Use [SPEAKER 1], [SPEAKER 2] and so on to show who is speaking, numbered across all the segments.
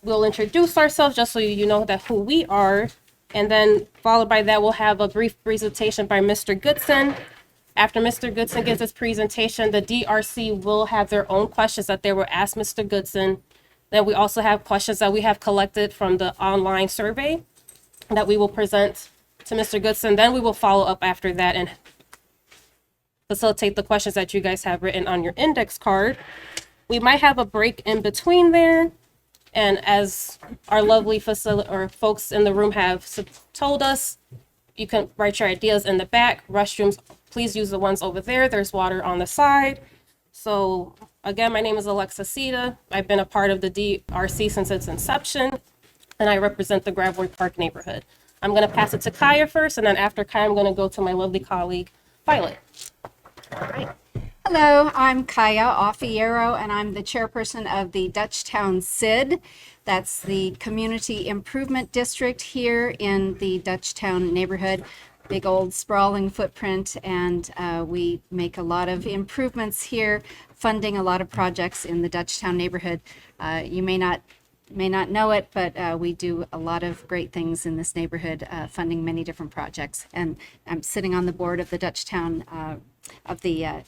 [SPEAKER 1] we'll introduce ourselves just so you know that who we are. And then followed by that, we'll have a brief presentation by Mr. Goodson. After Mr. Goodson gives his presentation, the DRC will have their own questions that they will ask Mr. Goodson. Then we also have questions that we have collected from the online survey that we will present to Mr. Goodson. Then we will follow up after that and facilitate the questions that you guys have written on your index card. We might have a break in between there. And as our lovely folks in the room have told us, you can write your ideas in the back. Restrooms, please use the ones over there. There's water on the side. So again, my name is Alexa Sita. I've been a part of the DRC since its inception, and I represent the Gravois Park neighborhood. I'm going to pass it to Kaya first, and then after Kaya, I'm going to go to my lovely colleague, Violet. All right.
[SPEAKER 2] Hello, I'm Kaya Offiero, and I'm the chairperson of the Dutchtown CID. That's the Community Improvement District here in the Dutchtown neighborhood. Big old sprawling footprint, and we make a lot of improvements here, funding a lot of projects in the Dutchtown neighborhood. You may not know it, but we do a lot of great things in this neighborhood, funding many different projects. And I'm sitting on the board of the Dutchtown of the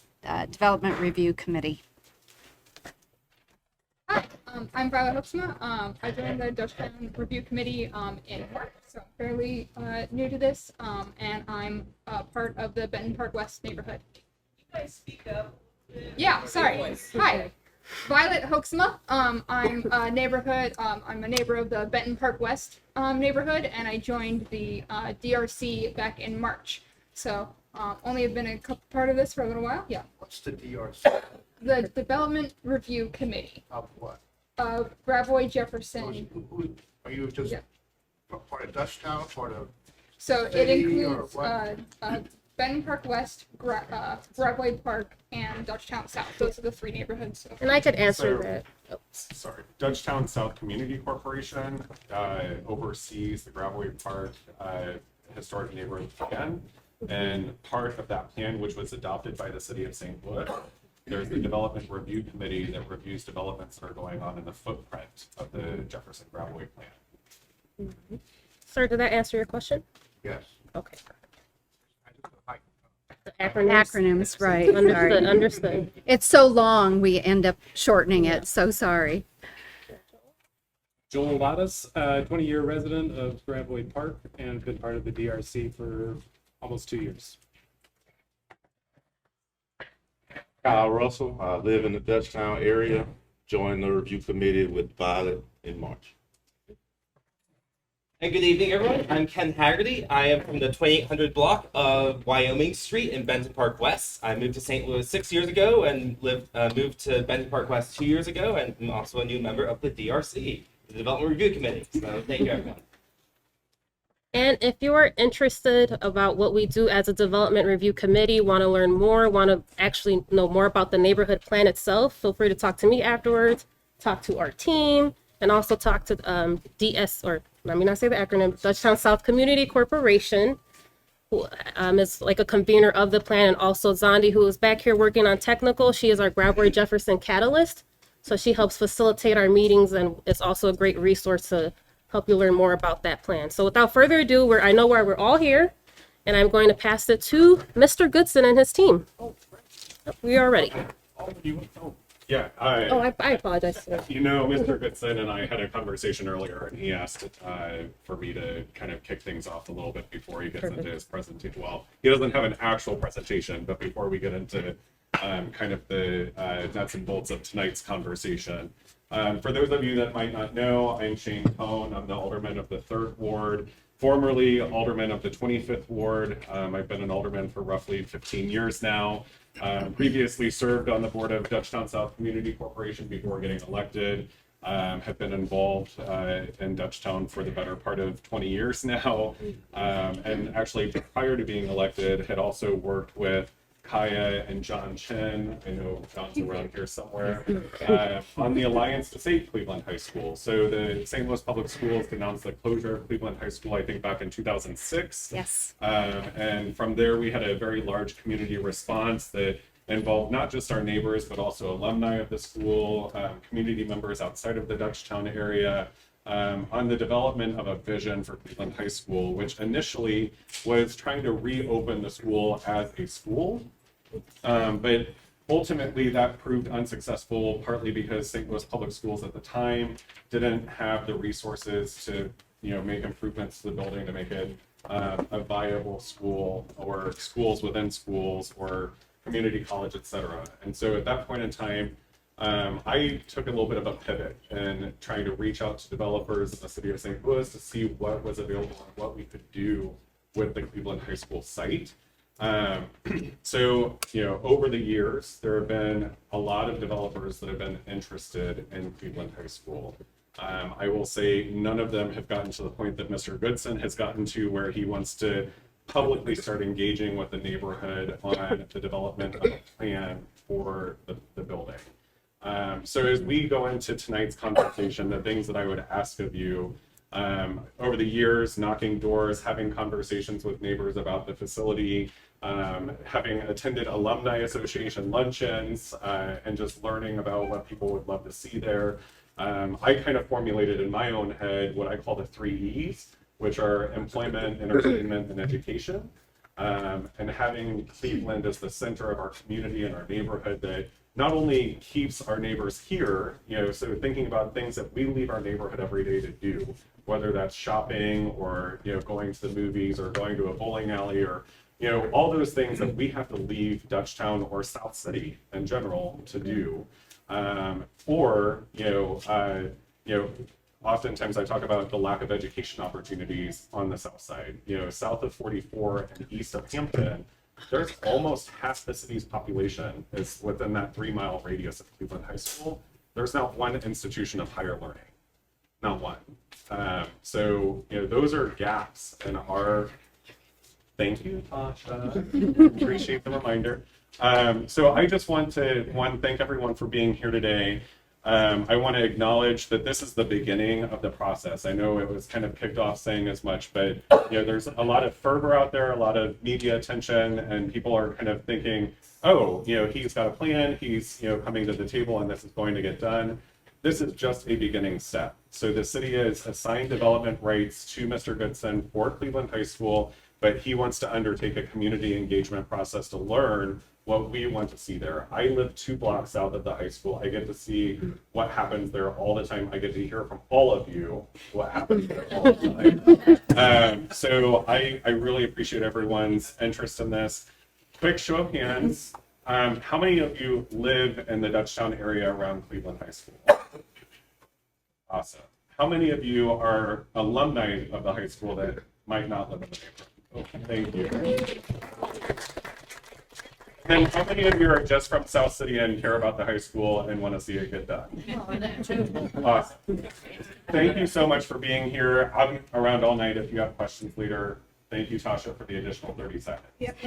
[SPEAKER 2] Development Review Committee.
[SPEAKER 3] Hi, I'm Violet Hoeksma. I joined the Dutchtown Review Committee in March, so I'm fairly new to this, and I'm part of the Benton Park West neighborhood.
[SPEAKER 4] You guys speak up.
[SPEAKER 3] Yeah, sorry. Hi, Violet Hoeksma. I'm a neighborhood. I'm a neighbor of the Benton Park West neighborhood, and I joined the DRC back in March. So only have been a part of this for a little while. Yeah.
[SPEAKER 5] What's the DRC?
[SPEAKER 3] The Development Review Committee.
[SPEAKER 5] Of what?
[SPEAKER 3] Gravois-Jefferson.
[SPEAKER 5] Who are you just
[SPEAKER 3] Yeah.
[SPEAKER 5] part of Dutchtown, part of?
[SPEAKER 3] So it
[SPEAKER 5] City
[SPEAKER 3] includes
[SPEAKER 5] or
[SPEAKER 3] Benton Park West, Gravois Park, and Dutchtown South. Those are the three neighborhoods.
[SPEAKER 1] And I could answer
[SPEAKER 6] So-
[SPEAKER 1] that. Oh.
[SPEAKER 6] Sorry, Dutchtown South Community Corporation oversees the Gravois Park Historic Neighborhood Plan. And part of that plan, which was adopted by the city of St. Louis, there's the Development Review Committee that reviews developments that are going on in the footprint of the Jefferson Gravois Plan.
[SPEAKER 1] Sir, did that answer your question?
[SPEAKER 5] Yes.
[SPEAKER 1] Okay.
[SPEAKER 5] I just like,
[SPEAKER 1] The acronyms.
[SPEAKER 2] Acronyms, right.
[SPEAKER 1] Understood,
[SPEAKER 2] Sorry.
[SPEAKER 1] understood.
[SPEAKER 2] It's so long, we end up shortening it. So sorry.
[SPEAKER 7] Joel Ladas, 20-year resident of Gravois Park and been part of the DRC for almost 2 years.
[SPEAKER 8] Kyle Russell, I live in the Dutchtown area, joined the review committee with Violet in March.
[SPEAKER 4] And good evening, everyone. I'm Ken Haggerty. I am from the 2800 block of Wyoming Street in Benton Park West. I moved to St. Louis 6 years ago and moved to Benton Park West 2 years ago, and I'm also a new member of the DRC, the Development Review Committee. So thank you, everyone.
[SPEAKER 1] And if you're interested about what we do as a development review committee, want to learn more, want to actually know more about the neighborhood plan itself, feel free to talk to me afterwards, talk to our team, and also talk to DS, or let me not say the acronym, Dutchtown South Community Corporation, who is like a convener of the plan, and also Zondi, who is back here working on technical. She is our Gravois-Jefferson catalyst. So she helps facilitate our meetings, and it's also a great resource to help you learn more about that plan. So without further ado, I know why we're all here, and I'm going to pass it to Mr. Goodson and his team. We are ready.
[SPEAKER 6] Yeah,
[SPEAKER 1] I apologize, sir.
[SPEAKER 6] you know, Mr. Goodson and I had a conversation earlier, and he asked for me to kind of kick things off a little bit before he gets into his presentation. Well, he doesn't have an actual presentation, but before we get into kind of the nuts and bolts of tonight's conversation. For those of you that might not know, I'm Shane Cohn. I'm the alderman of the 3rd Ward, formerly alderman of the 25th Ward. I've been an alderman for roughly 15 years now. Previously served on the board of Dutchtown South Community Corporation before getting elected. Have been involved in Dutchtown for the better part of 20 years now. And actually, prior to being elected, had also worked with Kaya and John Chen, I know John's around here somewhere, on the Alliance to Save Cleveland High School. So the St. Louis Public Schools denounced the closure of Cleveland High School, I think back in 2006.
[SPEAKER 2] Yes.
[SPEAKER 6] And from there, we had a very large community response that involved not just our neighbors, but also alumni of the school, community members outside of the Dutchtown area, on the development of a vision for Cleveland High School, which initially was trying to reopen the school as a school. But ultimately that proved unsuccessful, partly because St. Louis Public Schools at the time didn't have the resources to, make improvements to the building to make it a viable school, or schools within schools, or community college, etc. And so at that point in time, I took a little bit of a pivot in trying to reach out to developers in the city of St. Louis to see what was available and what we could do with the Cleveland High School site. So, over the years, there have been a lot of developers that have been interested in Cleveland High School. I will say none of them have gotten to the point that Mr. Goodson has gotten to, where he wants to publicly start engaging with the neighborhood on the development of a plan for the building. So as we go into tonight's conversation, the things that I would ask of you, over the years, knocking doors, having conversations with neighbors about the facility, having attended alumni association luncheons, and just learning about what people would love to see there, I kind of formulated in my own head what I call the 3 E's, which are employment, entertainment, and education. And having Cleveland as the center of our community and our neighborhood that not only keeps our neighbors here, so thinking about things that we leave our neighborhood every day to do, whether that's shopping or, going to the movies or going to a bowling alley, or, all those things that we have to leave Dutchtown or South City in general to do. Oftentimes I talk about the lack of education opportunities on the South Side. South of 44 and east of Hampton, there's almost half the city's population is within that 3-mile radius of Cleveland High School. There's not one institution of higher learning, not one. So those are gaps in our. Thank you, Tasha. Appreciate the reminder. So I just want to thank everyone for being here today. I want to acknowledge that this is the beginning of the process. I know it was kind of kicked off saying as much, but there's a lot of fervor out there, a lot of media attention, and people are kind of thinking, oh, he's got a plan, he's coming to the table, and this is going to get done. This is just a beginning step. So the city has assigned development rights to Mr. Goodson for Cleveland High School, but he wants to undertake a community engagement process to learn what we want to see there. I live 2 blocks south of the high school. I get to see what happens there all the time. I get to hear from all of you what happens there all the time. So I really appreciate everyone's interest in this. Quick show of hands. How many of you live in the Dutchtown area around Cleveland High School? Awesome. How many of you are alumni of the high school that might not live in the neighborhood? Thank you. Then how many of you are just from South City and care about the high school and want to see it get done? Awesome. Thank you so much for being here. I'm around all night if you have questions later. Thank you, Tasha, for the additional 30 seconds.
[SPEAKER 9] Yep.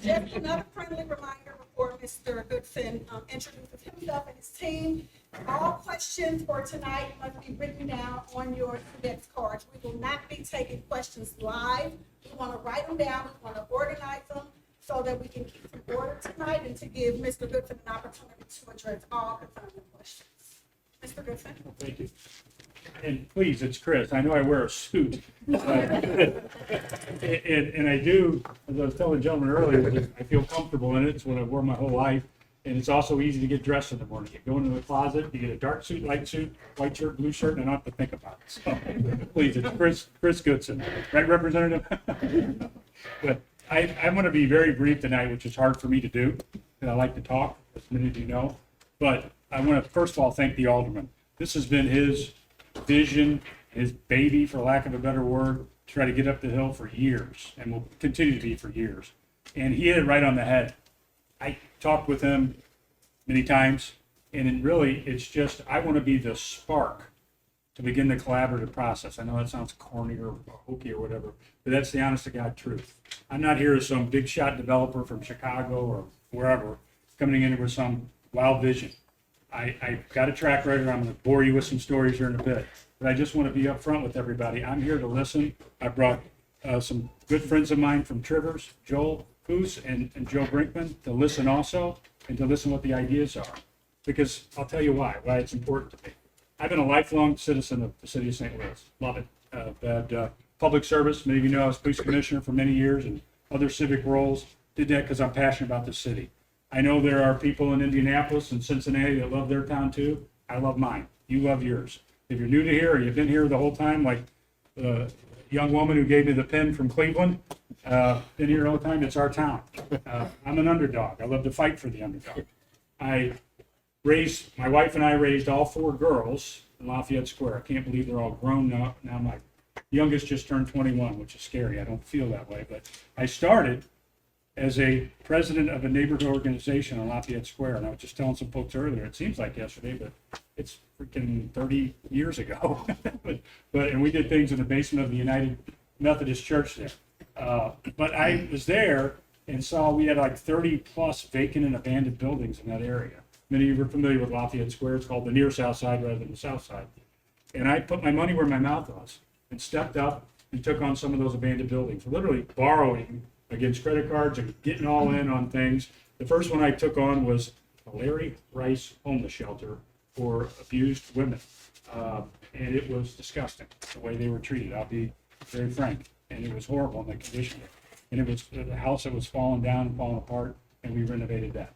[SPEAKER 9] Just another friendly reminder before Mr. Goodson introduces himself and his team. All questions for tonight must be written down on your index cards. We will not be taking questions live. We want to write them down. We want to organize them so that we can keep some order tonight and to give Mr. Goodson an opportunity to address all concerning questions. Mr. Goodson.
[SPEAKER 10] Thank you. And please, it's Chris. I know I wear a suit. And I do, as I was telling the gentleman earlier, I feel comfortable in it. It's what I've worn my whole life. And it's also easy to get dressed in the morning. You go into the closet, you get a dark suit, light suit, white shirt, blue shirt, and I don't have to think about it. So please, it's Chris Goodson. Right, Representative? But I'm going to be very brief tonight, which is hard for me to do, and I like to talk, as many of you know. But I want to, first of all, thank the alderman. This has been his vision, his baby, for lack of a better word, to try to get up the hill for years, and will continue to be for years. And he hit it right on the head. I talked with him many times, and it's just, I want to be the spark to begin the collaborative process. I know that sounds corny or hokey or whatever, but that's the honest to God truth. I'm not here as some big shot developer from Chicago or wherever coming in with some wild vision. I've got a track record. I'm going to bore you with some stories here in a bit, but I just want to be upfront with everybody. I'm here to listen. I brought some good friends of mine from Trivers, Joel, Goose and Joe Brinkman to listen also, and to listen what the ideas are. Because I'll tell you why it's important to me. I've been a lifelong citizen of the city of St. Louis. Love it. Had public service. Many of you know I was police commissioner for many years and other civic roles. Did that because I'm passionate about the city. I know there are people in Indianapolis and Cincinnati that love their town too. I love mine. You love yours. If you're new to here or you've been here the whole time, like the young woman who gave me the pin from Cleveland, been here all the time, it's our town. I'm an underdog. I love to fight for the underdog. My wife and I raised all 4 girls in Lafayette Square. I can't believe they're all grown now. Now my youngest just turned 21, which is scary. I don't feel that way, but I started as a president of a neighborhood organization on Lafayette Square. And I was just telling some folks earlier, it seems like yesterday, but it's freaking 30 years ago. and we did things in the basement of the United Methodist Church there. But I was there and saw we had like 30 plus vacant and abandoned buildings in that area. Many of you are familiar with Lafayette Square. It's called the near south side rather than the south side. And I put my money where my mouth was and stepped up and took on some of those abandoned buildings, literally borrowing against credit cards and getting all in on things. The first one I took on was a Larry Rice homeless shelter for abused women. And it was disgusting, the way they were treated. I'll be very frank. And it was horrible in the condition. And it was a house that was falling down and falling apart, and we renovated that.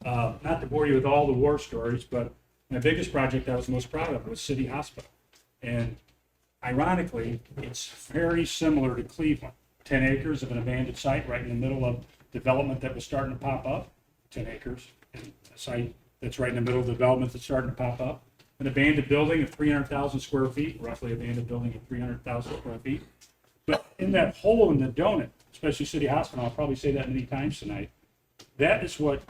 [SPEAKER 10] Not to bore you with all the war stories, but my biggest project I was most proud of was City Hospital. And ironically, it's very similar to Cleveland. 10 acres of an abandoned site right in the middle of development that was starting to pop up. 10 acres, and a site that's right in the middle of development that's starting to pop up. An abandoned building of 300,000 square feet, roughly abandoned building of 300,000 square feet. But in that hole in the donut, especially City Hospital, I'll probably say that many times tonight, that is what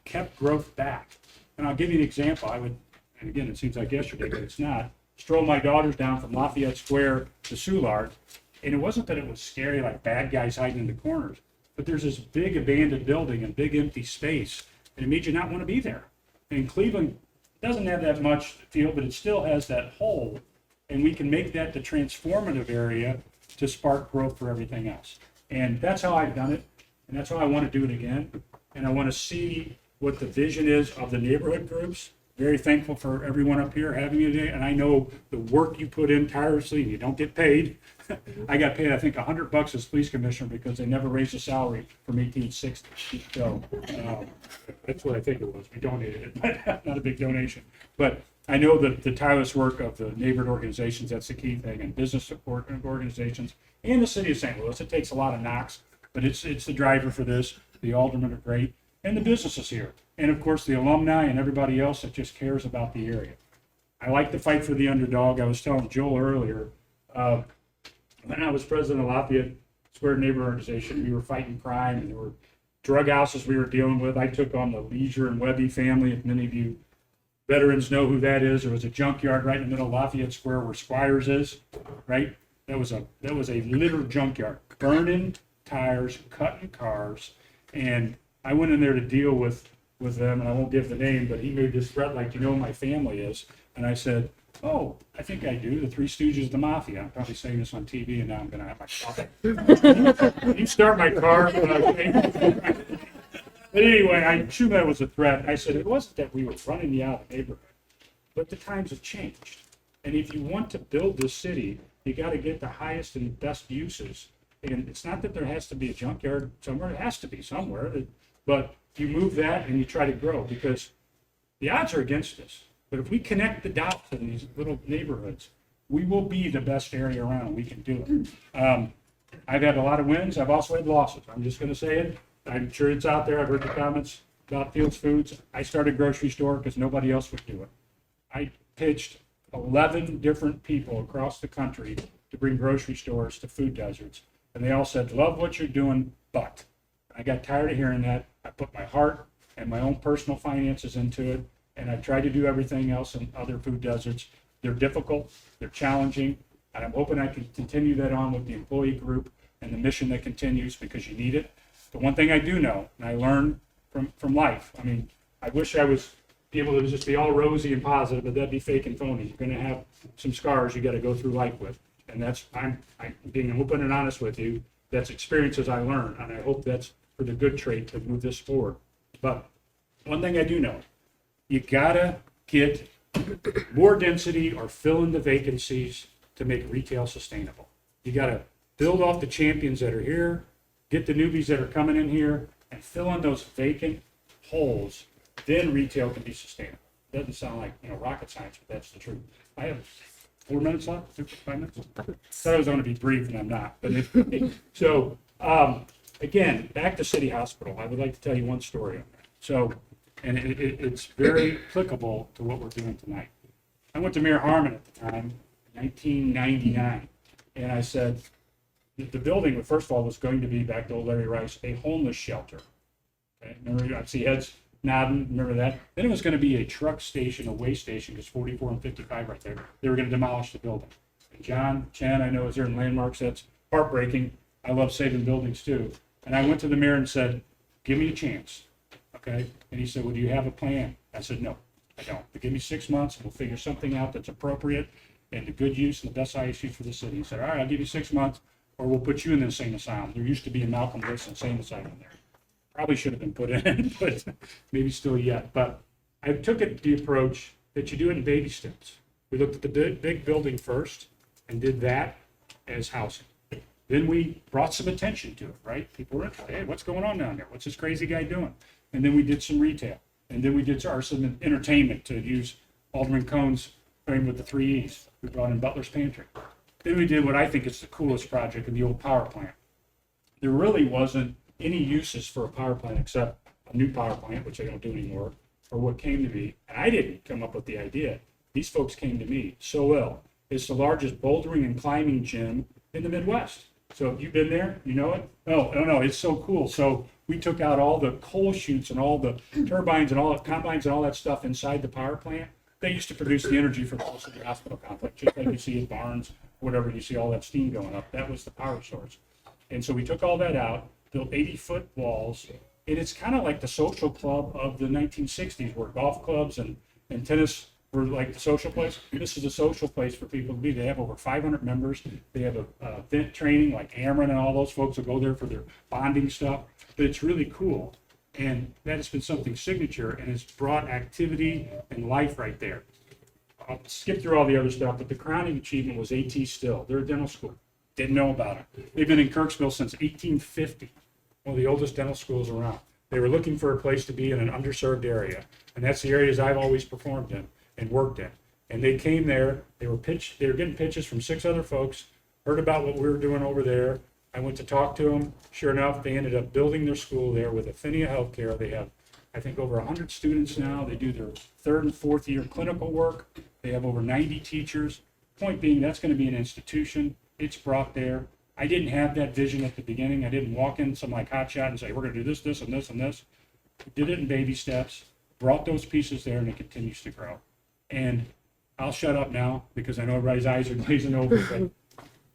[SPEAKER 10] kept growth back. And I'll give you an example. And again, it seems like yesterday, but it's not. Strolled my daughters down from Lafayette Square to Soulard, and it wasn't that it was scary, like bad guys hiding in the corners, but there's this big abandoned building and big empty space, and it made you not want to be there. And Cleveland doesn't have that much feel, but it still has that hole, and we can make that the transformative area to spark growth for everything else. And that's how I've done it, and that's how I want to do it again. And I want to see what the vision is of the neighborhood groups. Very thankful for everyone up here having you today, and I know the work you put in tirelessly, and you don't get paid. I got paid, I think, $100 as police commissioner because they never raised the salary from 1860. So that's what I think it was. We donated it, but not a big donation. But I know that the tireless work of the neighborhood organizations, that's the key thing, and business support organizations, and the city of St. Louis. It takes a lot of knocks, but it's the driver for this. The aldermen are great, and the businesses here. And of course, the alumni and everybody else that just cares about the area. I like to fight for the underdog. I was telling Joel earlier, when I was president of Lafayette Square Neighborhood Organization, we were fighting crime, and there were drug houses we were dealing with. I took on the Leisure and Webby family. If many of you veterans know who that is, there was a junkyard right in the middle of Lafayette Square where Squires is, right? That was a literal junkyard, burning tires, cutting cars, and I went in there to deal with them, and I won't give the name, but he made this threat like, you know who my family is? And I said, oh, I think I do. The Three Stooges of the Mafia. I'm probably saying this on TV, and now I'm going to have my coffee. You start my car. But anyway, I assume that was a threat. I said, it wasn't that we were running you out of the neighborhood, but the times have changed. And if you want to build this city, you got to get the highest and best uses. And it's not that there has to be a junkyard somewhere. It has to be somewhere. But you move that and you try to grow, because the odds are against us. But if we connect the dots in these little neighborhoods, we will be the best area around. We can do it. I've had a lot of wins. I've also had losses. I'm just going to say it. I'm sure it's out there. I've heard the comments about Fields Foods. I started a grocery store because nobody else would do it. I pitched 11 different people across the country to bring grocery stores to food deserts. And they all said, love what you're doing, but. I got tired of hearing that. I put my heart and my own personal finances into it, and I've tried to do everything else in other food deserts. They're difficult, they're challenging, and I'm hoping I can continue that on with the employee group and the mission that continues, because you need it. The one thing I do know, and I learned from life, I mean, I wish I was able to just be all rosy and positive, but that'd be fake and phony. You're going to have some scars you got to go through life with, and that's I'm being open and honest with you. That's experiences I learned, and I hope that's for the good trait to move this forward. But one thing I do know, you gotta get more density or fill in the vacancies to make retail sustainable. You gotta build off the champions that are here, get the newbies that are coming in here, and fill in those vacant holes. Then retail can be sustainable. Doesn't sound like, rocket science, but that's the truth. I have 4 minutes left, 5 minutes. Thought I was going to be brief, and I'm not. But so again, back to City Hospital. I would like to tell you one story on that. So, and it's very applicable to what we're doing tonight. I went to Mayor Harmon at the time, 1999, and I said the building, first of all, was going to be, back to old Larry Rice, a homeless shelter. Okay, remember, I see heads nodding, remember that? Then it was going to be a truck station, a way station, because 44 and 55 right there, they were going to demolish the building. And John Chen, I know, is here in Landmarks. That's heartbreaking. I love saving buildings too. And I went to the mayor and said, give me a chance, okay? And he said, well, do you have a plan? I said, no, I don't. But give me 6 months and we'll figure something out that's appropriate and the good use and the best ISU for the city. He said, all right, I'll give you 6 months or we'll put you in the insane asylum. There used to be a Malcolm Lewis insane asylum there. Probably should have been put in, but maybe still yet. But I took the approach that you do it in baby steps. We looked at the big building first and did that as housing. Then we brought some attention to it, right? People were, hey, what's going on down there? What's this crazy guy doing? And then we did some retail. And then we did some entertainment, to use Alderman Cohn's frame with the 3 E's. We brought in Butler's Pantry. Then we did what I think is the coolest project in the old power plant. There really wasn't any uses for a power plant except a new power plant, which I don't do anymore, or what came to me. And I didn't come up with the idea. These folks came to me. So it's the largest bouldering and climbing gym in the Midwest. So if you've been there, you know it? No, it's so cool. So we took out all the coal chutes and all the turbines and all the combines and all that stuff inside the power plant. They used to produce the energy for the whole city hospital complex, just like you see at Barnes, whatever, you see all that steam going up. That was the power source. And so we took all that out, built 80-foot walls, and it's kind of like the social club of the 1960s, where golf clubs and tennis were like the social place. This is a social place for people to be. They have over 500 members. They have a event training, like Ameren and all those folks will go there for their bonding stuff. But it's really cool. And that has been something signature, and it's brought activity and life right there. I'll skip through all the other stuff, but the crowning achievement was AT Still. They're a dental school. Didn't know about it. They've been in Kirksville since 1850. One of the oldest dental schools around. They were looking for a place to be in an underserved area. And that's the areas I've always performed in and worked in. And they came there, they were getting pitches from 6 other folks, heard about what we were doing over there. I went to talk to them. Sure enough, they ended up building their school there with Affinia Healthcare. They have, I think, over 100 students now. They do their 3rd and 4th year clinical work. They have over 90 teachers. Point being, that's going to be an institution. It's brought there. I didn't have that vision at the beginning. I didn't walk in some like hotshot and say, we're going to do this, this, and this, and this. We did it in baby steps, brought those pieces there, and it continues to grow. And I'll shut up now because I know everybody's eyes are glazing over, but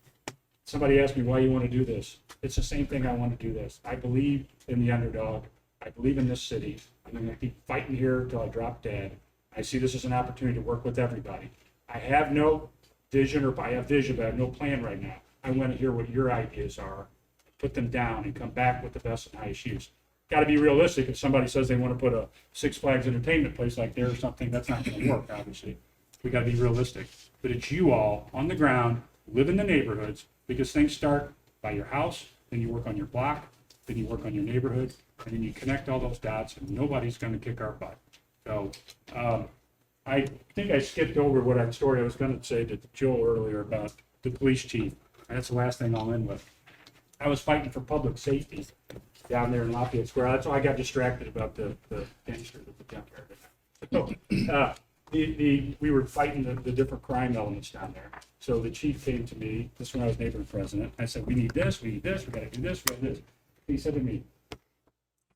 [SPEAKER 10] somebody asked me why you want to do this. It's the same thing I want to do this. I believe in the underdog. I believe in this city. I'm going to keep fighting here until I drop dead. I see this as an opportunity to work with everybody. I have no vision, or I have vision, but I have no plan right now. I want to hear what your ideas are, put them down, and come back with the best and highest use. Got to be realistic. If somebody says they want to put a Six Flags entertainment place like there or something, that's not going to work, obviously. We got to be realistic. But it's you all on the ground, live in the neighborhoods, because things start by your house, then you work on your block, then you work on your neighborhood, and then you connect all those dots, and nobody's going to kick our butt. So I think I skipped over what story I was going to say to Joel earlier about the police chief. That's the last thing I'll end with. I was fighting for public safety down there in Lafayette Square. That's why I got distracted about the gangsters at the junkyard. We were fighting the different crime elements down there. So the chief came to me, this is when I was neighborhood president. I said, we need this, we got to do this, we got this. He said to me, I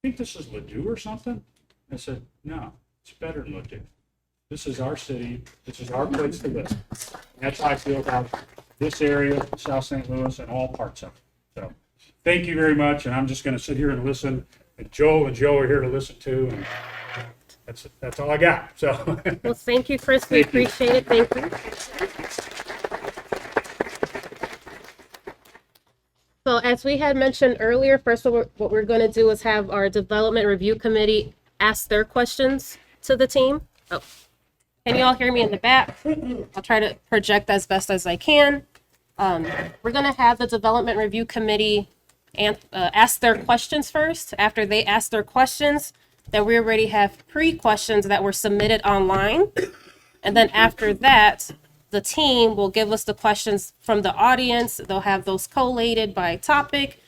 [SPEAKER 10] think this is Ladue or something? I said, no, it's better than Ladue. This is our city. This is our place to live. And that's how I feel about this area, South St. Louis, and all parts of it. So thank you very much. And I'm just going to sit here and listen. And Joel and Joe are here to listen too. And that's all I got. So
[SPEAKER 1] Well, thank you, Chris. We appreciate it. Thank you. So as we had mentioned earlier, first of all, what we're going to do is have our development review committee ask their questions to the team. Oh, can you all hear me in the back? I'll try to project as best as I can. We're going to have the development review committee ask their questions first. After they ask their questions, then we already have pre-questions that were submitted online. And then after that, the team will give us the questions from the audience. They'll have those collated by topic.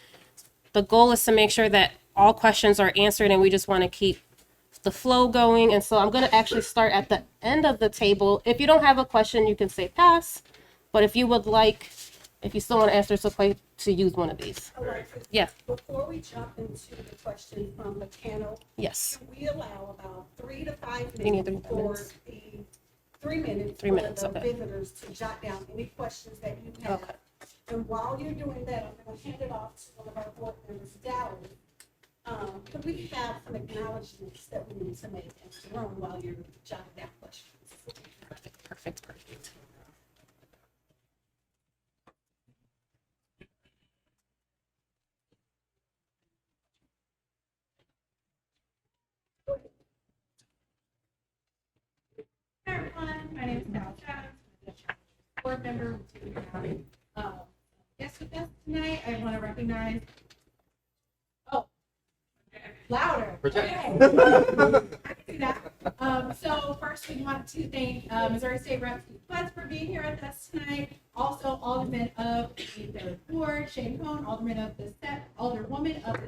[SPEAKER 1] The goal is to make sure that all questions are answered, and we just want to keep the flow going. And so I'm going to actually start at the end of the table. If you don't have a question, you can say pass. But if you would like, if you still want to answer, so to use one of these.
[SPEAKER 9] Alexis,
[SPEAKER 1] Yeah.
[SPEAKER 9] before we jump into the question from the panel,
[SPEAKER 1] Yes.
[SPEAKER 9] we allow about 3 to 5
[SPEAKER 1] You need
[SPEAKER 9] minutes
[SPEAKER 1] 3
[SPEAKER 9] for
[SPEAKER 1] minutes.
[SPEAKER 9] the 3 minutes
[SPEAKER 1] 3
[SPEAKER 9] for
[SPEAKER 1] minutes,
[SPEAKER 9] the
[SPEAKER 1] okay.
[SPEAKER 9] visitors to jot down any questions that you have.
[SPEAKER 1] Okay.
[SPEAKER 9] And while you're doing that, I'm going to hand it off to one of our board members, Dallas. Could we have some acknowledgements that we need to make in the room while you're jotting down questions?
[SPEAKER 1] Perfect.
[SPEAKER 11] Hi everyone, my name is Val Jones, board member. Guest with us tonight, I want to recognize. Oh, louder.
[SPEAKER 4] Project.
[SPEAKER 11] Okay. I can do that. So first we want to thank Missouri State Rep Butts for being here with us tonight. Also, Alderman of the 3rd Ward, Shane Cohn, Alderwoman of the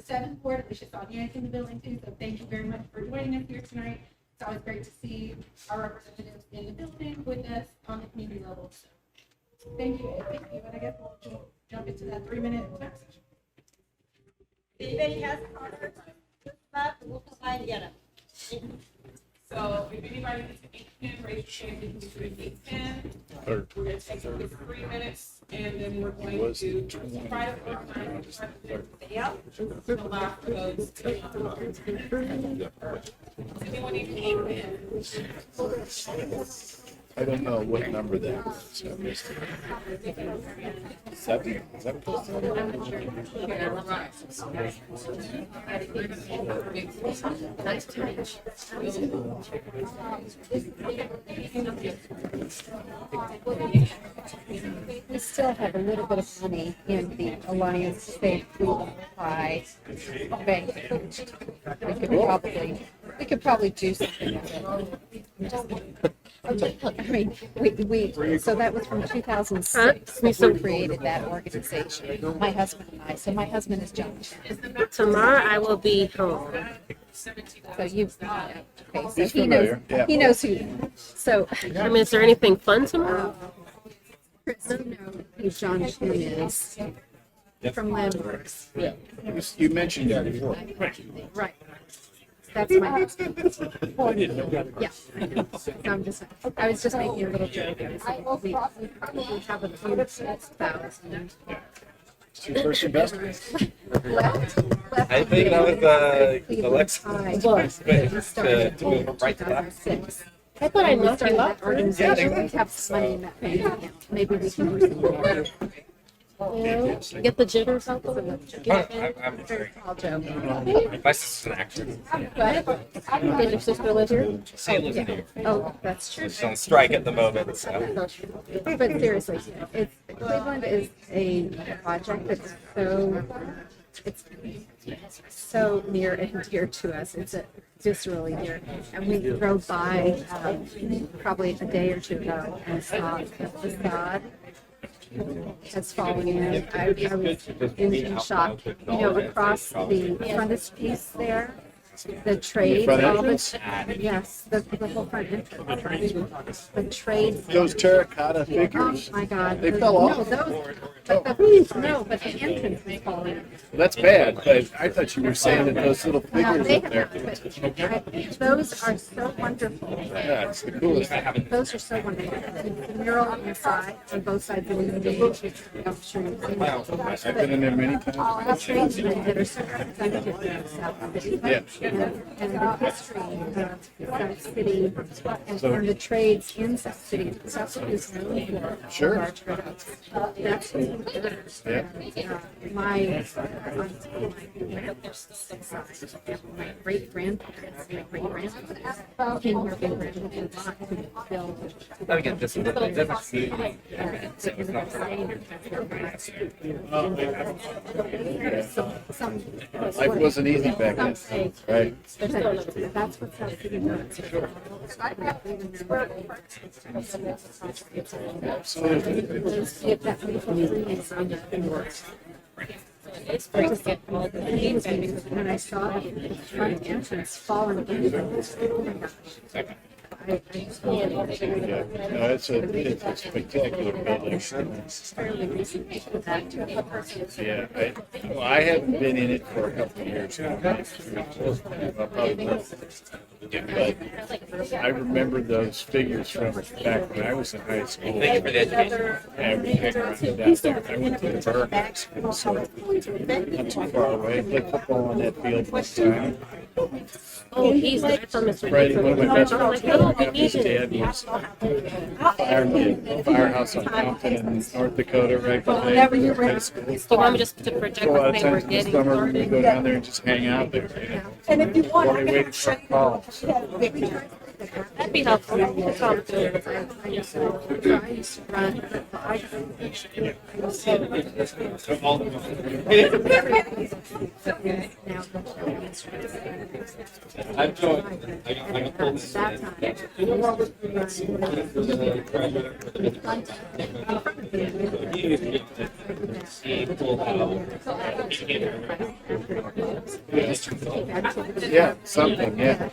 [SPEAKER 11] 7th Ward, Alicia Sonia's in the building too. So thank you very much for joining us here tonight. It's always great to see our representatives in the building with us on the community level. So thank you. And I guess we'll jump into that 3-minute time session.
[SPEAKER 9] Anybody has cards? We'll provide together.
[SPEAKER 12] So if anybody needs an ink pen, raise your hand, you can do an ink pen. We're gonna take this 3 minutes, and then we're going to try to organize, try to stay out, to allow for those to. Does anyone need an ink pen?
[SPEAKER 5] I don't know what number that is. I missed it. 7? Is that what
[SPEAKER 1] Nice to meet
[SPEAKER 2] We still have a little bit of money in the Alliance Safe Food Supply Bank. We could probably do something with it. I mean, so that was from 2006. We created that organization, my husband and I. So my husband is John.
[SPEAKER 1] Tomorrow I will be home.
[SPEAKER 2] So you, okay, so he knows who. So,
[SPEAKER 1] I mean, is there anything fun tomorrow?
[SPEAKER 2] Chris, you know who John Chin is from Landmarks.
[SPEAKER 5] Yeah, you mentioned that before.
[SPEAKER 2] Right. That's my husband. Yeah. So I was just making a little joke. I was we probably have a few 6,000.
[SPEAKER 5] First investor.
[SPEAKER 4] I think that was Alexa.
[SPEAKER 2] To
[SPEAKER 4] move right to that.
[SPEAKER 2] 2006.
[SPEAKER 1] I thought I
[SPEAKER 2] And we
[SPEAKER 1] knocked you
[SPEAKER 2] started
[SPEAKER 1] up.
[SPEAKER 2] that organization. We have some money in that bank account. Maybe we can do something more.
[SPEAKER 1] Yeah. Get the jitters out the way.
[SPEAKER 4] I'm very.
[SPEAKER 2] I'll joke.
[SPEAKER 4] My sister's an actress.
[SPEAKER 2] What?
[SPEAKER 1] Did your sister live here?
[SPEAKER 4] She lives in New York.
[SPEAKER 2] Oh, that's true.
[SPEAKER 4] She's on strike at the moment, so.
[SPEAKER 2] But seriously, Cleveland is a project that's it's so near and dear to us. It's just really dear. And we drove by probably a day or two ago and saw the facade has fallen in. I was in shock. You know, across the frontispiece there, the trade, all the, yes, the whole front entrance. The trade.
[SPEAKER 5] Those terracotta
[SPEAKER 2] Oh
[SPEAKER 5] figures,
[SPEAKER 2] my God.
[SPEAKER 5] they fell off.
[SPEAKER 2] No, but the entrance is falling.
[SPEAKER 5] That's bad, but I thought you were saying that those little
[SPEAKER 2] No,
[SPEAKER 5] figures
[SPEAKER 2] they
[SPEAKER 5] up there.
[SPEAKER 2] have, those are so wonderful.
[SPEAKER 5] Yeah, it's the coolest thing.
[SPEAKER 2] Those are so wonderful. The mural on the side, on both sides of the stage. I'm sure you've seen it.
[SPEAKER 5] I've been in there many times.
[SPEAKER 2] The tradesmen that are so representative of South City.
[SPEAKER 5] Yeah.
[SPEAKER 2] And the history of South City and the trades in South City. South City is known for
[SPEAKER 5] Sure.
[SPEAKER 2] large trades. That's My great grandparents came here and built.
[SPEAKER 4] Again, this is
[SPEAKER 5] Life wasn't easy back then, right?
[SPEAKER 2] That's what's up to It's great to get all the names when I saw the front entrance falling in. Oh my gosh. I can't.
[SPEAKER 5] No, it's a spectacular building. I haven't been in it for a couple of years now. But I remember those figures from back when I was in high school.
[SPEAKER 4] Thank you for the education.
[SPEAKER 5] And we hang around down there. I went to the Burns, and so not too far away. Played football on that field one time.
[SPEAKER 1] Oh, he's from Mr.
[SPEAKER 5] Friday, one of my best
[SPEAKER 1] I'm
[SPEAKER 5] friends,
[SPEAKER 1] like, oh,
[SPEAKER 5] his dad was a firehouse on Compton in North Dakota, right behind high school.
[SPEAKER 1] So I'm just to project
[SPEAKER 5] So a lot
[SPEAKER 1] what
[SPEAKER 5] of
[SPEAKER 1] they were
[SPEAKER 5] times in the
[SPEAKER 1] getting
[SPEAKER 5] summer, we
[SPEAKER 1] started.
[SPEAKER 5] go down there and just hang out there.
[SPEAKER 9] And if you want,
[SPEAKER 5] While we wait for a call.
[SPEAKER 1] That'd be helpful. Talk to
[SPEAKER 4] I'm joined. I got pulled
[SPEAKER 5] Yeah, something, yeah.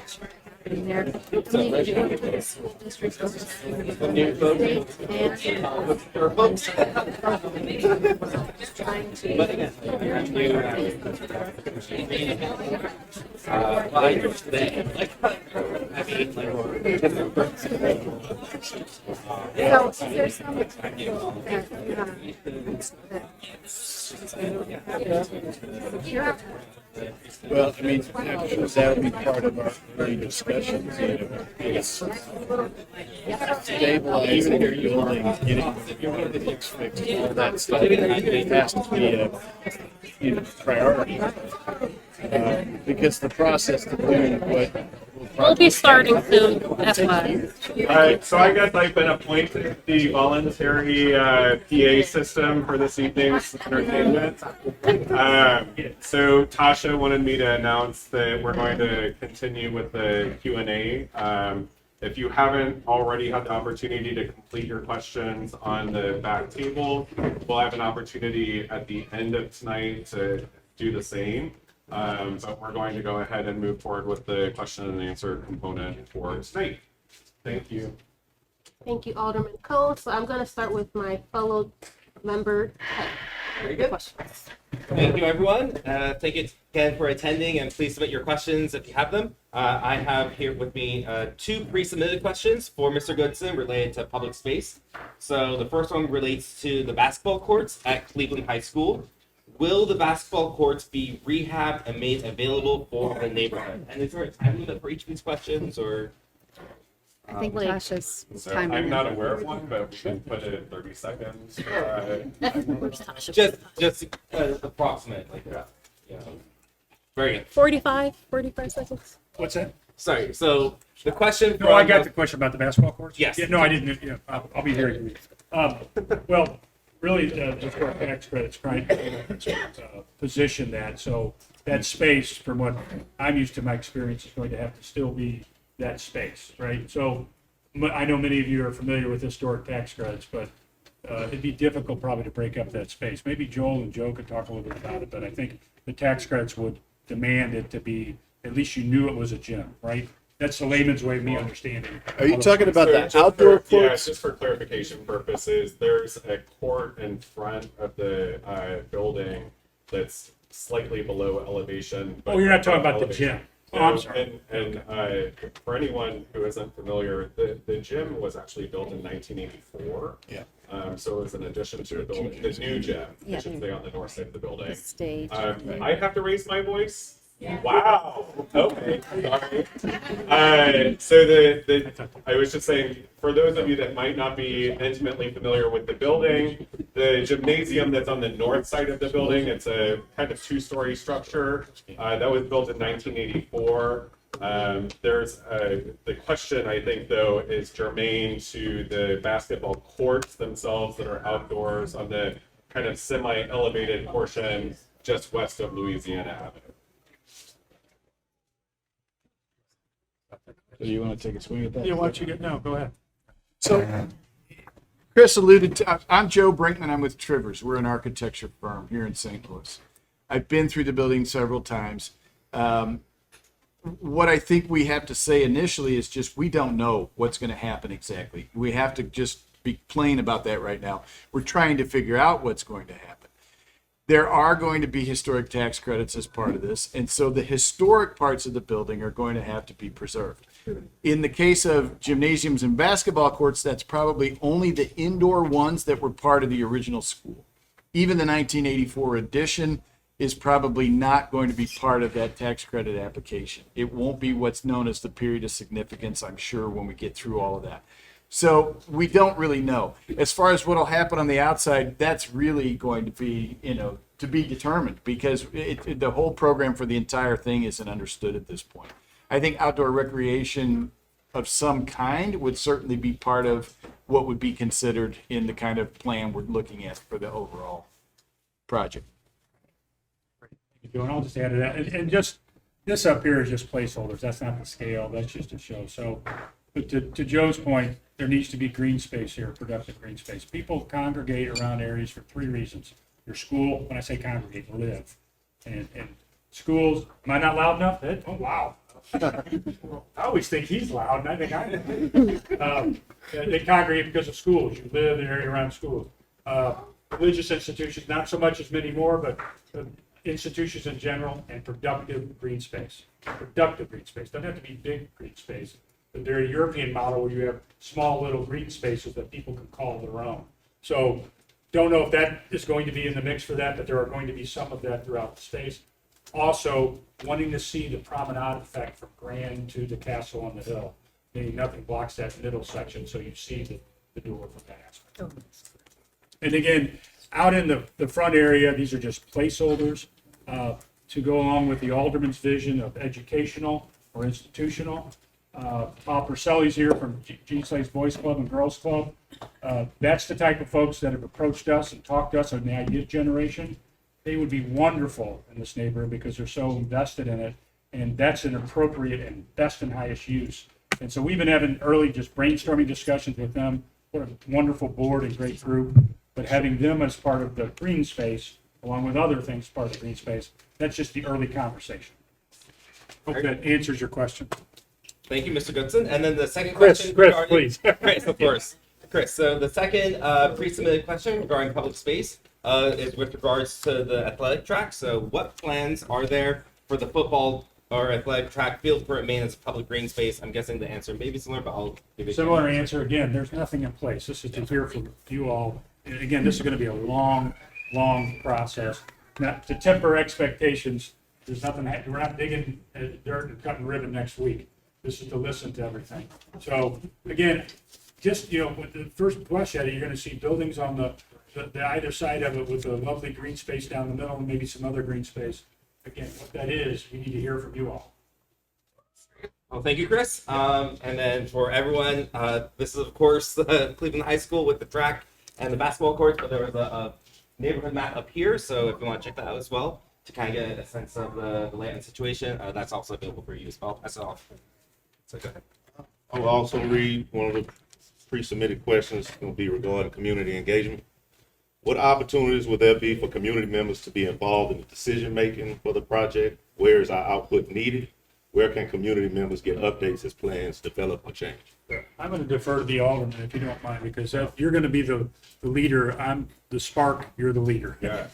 [SPEAKER 5] Well, I mean, I'm sure that would be part of our early discussions, it's stabilizing your building, getting the things fixed, all that stuff. It has to be a priority. Because the process to doing what
[SPEAKER 1] We'll be starting soon. That's why.
[SPEAKER 6] So I guess I've been appointed the voluntary PA system for this evening's entertainment. So Tasha wanted me to announce that we're going to continue with the Q&A. If you haven't already had the opportunity to complete your questions on the back table, we'll have an opportunity at the end of tonight to do the same. But we're going to go ahead and move forward with the question and answer component for tonight. Thank you.
[SPEAKER 1] Thank you, Alderman Cole. So I'm going to start with my fellow member.
[SPEAKER 4] Very good.
[SPEAKER 1] Questions.
[SPEAKER 4] Thank you, everyone. Thank you again for attending, and please submit your questions if you have them. I have here with me two pre-submitted questions for Mr. Goodson related to public space. So the first one relates to the basketball courts at Cleveland High School. Will the basketball courts be rehabbed and made available for the neighborhood? And is there a time limit for each of these questions, or?
[SPEAKER 2] I think Tasha's
[SPEAKER 6] So
[SPEAKER 2] time.
[SPEAKER 6] I'm not aware of one, but we can put it at 30 seconds.
[SPEAKER 4] Just approximate, like that. Yeah. Very good.
[SPEAKER 1] 45 seconds.
[SPEAKER 10] What's that?
[SPEAKER 4] Sorry. So the question.
[SPEAKER 10] No, I got the question about the basketball courts.
[SPEAKER 4] Yes.
[SPEAKER 10] Yeah, no, I didn't. Yeah, I'll be hearing you. Well, really, just for our tax credits, trying to position that. So that space, from what I'm used to, my experience, is going to have to still be that space, right? So I know many of you are familiar with historic tax credits, but it'd be difficult probably to break up that space. Maybe Joel and Joe could talk a little bit about it, but I think the tax credits would demand it to be, at least you knew it was a gym, right? That's the layman's way of me understanding.
[SPEAKER 5] Are you talking about
[SPEAKER 6] So
[SPEAKER 5] the
[SPEAKER 6] just
[SPEAKER 5] outdoor
[SPEAKER 6] for, yeah,
[SPEAKER 5] courts?
[SPEAKER 6] just for clarification purposes, there's a court in front of the building that's slightly below elevation. but
[SPEAKER 10] Oh, you're not talking
[SPEAKER 6] above
[SPEAKER 10] about the
[SPEAKER 6] elevation.
[SPEAKER 10] gym. Oh, I'm
[SPEAKER 6] No,
[SPEAKER 10] sorry.
[SPEAKER 6] And for anyone who isn't familiar, the gym was actually built in 1984.
[SPEAKER 5] Yeah.
[SPEAKER 6] So it was an addition to the building, the new gym, I
[SPEAKER 2] Yeah.
[SPEAKER 6] should say, on the north side of the building.
[SPEAKER 2] Stage.
[SPEAKER 6] I have to raise my voice Wow. Okay. Sorry. So I was just saying, for those of you that might not be intimately familiar with the building, the gymnasium that's on the north side of the building, it's a kind of two-story structure that was built in 1984. The question, I think, though, is germane to the basketball courts themselves that are outdoors on the kind of semi-elevated portion just west of Louisiana Avenue.
[SPEAKER 5] Do you want to take a swing at that?
[SPEAKER 10] Yeah, why don't you get, no, go ahead.
[SPEAKER 13] So, Chris alluded to, I'm Joe Brinkman. I'm with Trivers. We're an architecture firm here in St. Louis. I've been through the building several times. What I think we have to say initially is just we don't know what's going to happen exactly. We have to just be plain about that right now. We're trying to figure out what's going to happen. There are going to be historic tax credits as part of this, and so the historic parts of the building are going to have to be preserved. In the case of gymnasiums and basketball courts, that's probably only the indoor ones that were part of the original school. Even the 1984 addition is probably not going to be part of that tax credit application. It won't be what's known as the period of significance, I'm sure, when we get through all of that. So we don't really know. As far as what will happen on the outside, that's really going to be, to be determined, because the whole program for the entire thing isn't understood at this point. I think outdoor recreation of some kind would certainly be part of what would be considered in the kind of plan we're looking at for the overall project.
[SPEAKER 10] And I'll just add to that. And just this up here is just placeholders. That's not the scale. That's just a show. So, but to Joe's point, there needs to be green space here, productive green space. People congregate around areas for three reasons. Your school, when I say congregate, live. And schools, am I not loud enough? Oh, wow. I always think he's loud, and I think I am. They congregate because of schools. You live in an area around schools. Religious institutions, not so much as many more, but institutions in general, and productive green space. Productive green space. Doesn't have to be big green space. The very European model where you have small little green spaces that people can call their own. So don't know if that is going to be in the mix for that, but there are going to be some of that throughout the space. Also, wanting to see the promenade effect from Grand to the castle on the hill. Meaning nothing blocks that middle section, so you see the door from that aspect. And again, out in the front area, these are just placeholders to go along with the alderman's vision of educational or institutional. Paul Purcell's here from Gene Slade's Boys Club and Girls Club. That's the type of folks that have approached us and talked to us on the idea generation. They would be wonderful in this neighborhood because they're so invested in it, and that's an appropriate and best and highest use. And so we've been having early just brainstorming discussions with them. What a wonderful board and great group. But having them as part of the green space, along with other things part of the green space, that's just the early conversation. Hope that answers your question.
[SPEAKER 4] Thank you, Mr. Goodson. And then the second
[SPEAKER 10] Chris,
[SPEAKER 4] question.
[SPEAKER 10] please.
[SPEAKER 4] Chris, of course. Chris, so the second pre-submitted question regarding public space is with regards to the athletic track. So what plans are there for the football or athletic track field to remain as a public green space? I'm guessing the answer may be similar, but I'll give you
[SPEAKER 10] Similar answer. Again, there's nothing in place. This is to hear from you all. And again, this is going to be a long process. Now, to temper expectations, there's nothing, we're not digging dirt and cutting ribbon next week. This is to listen to everything. So again, just, with the first blush at it, you're going to see buildings on the either side of it with a lovely green space down the middle and maybe some other green space. Again, what that is, we need to hear from you all.
[SPEAKER 4] Well, thank you, Chris. And then for everyone, this is, of course, the Cleveland High School with the track and the basketball courts, but there was a neighborhood map up here, so if you want to check that out as well to kind of get a sense of the layout situation, that's also available for you as well. That's all. So go ahead.
[SPEAKER 8] I will also read one of the pre-submitted questions. It's going to be regarding community engagement. What opportunities will there be for community members to be involved in the decision-making for the project? Where is our output needed? Where can community members get updates as plans develop or change?
[SPEAKER 10] I'm going to defer to the alderman if you don't mind, because you're going to be the leader. I'm the spark. You're the leader.
[SPEAKER 6] Yeah,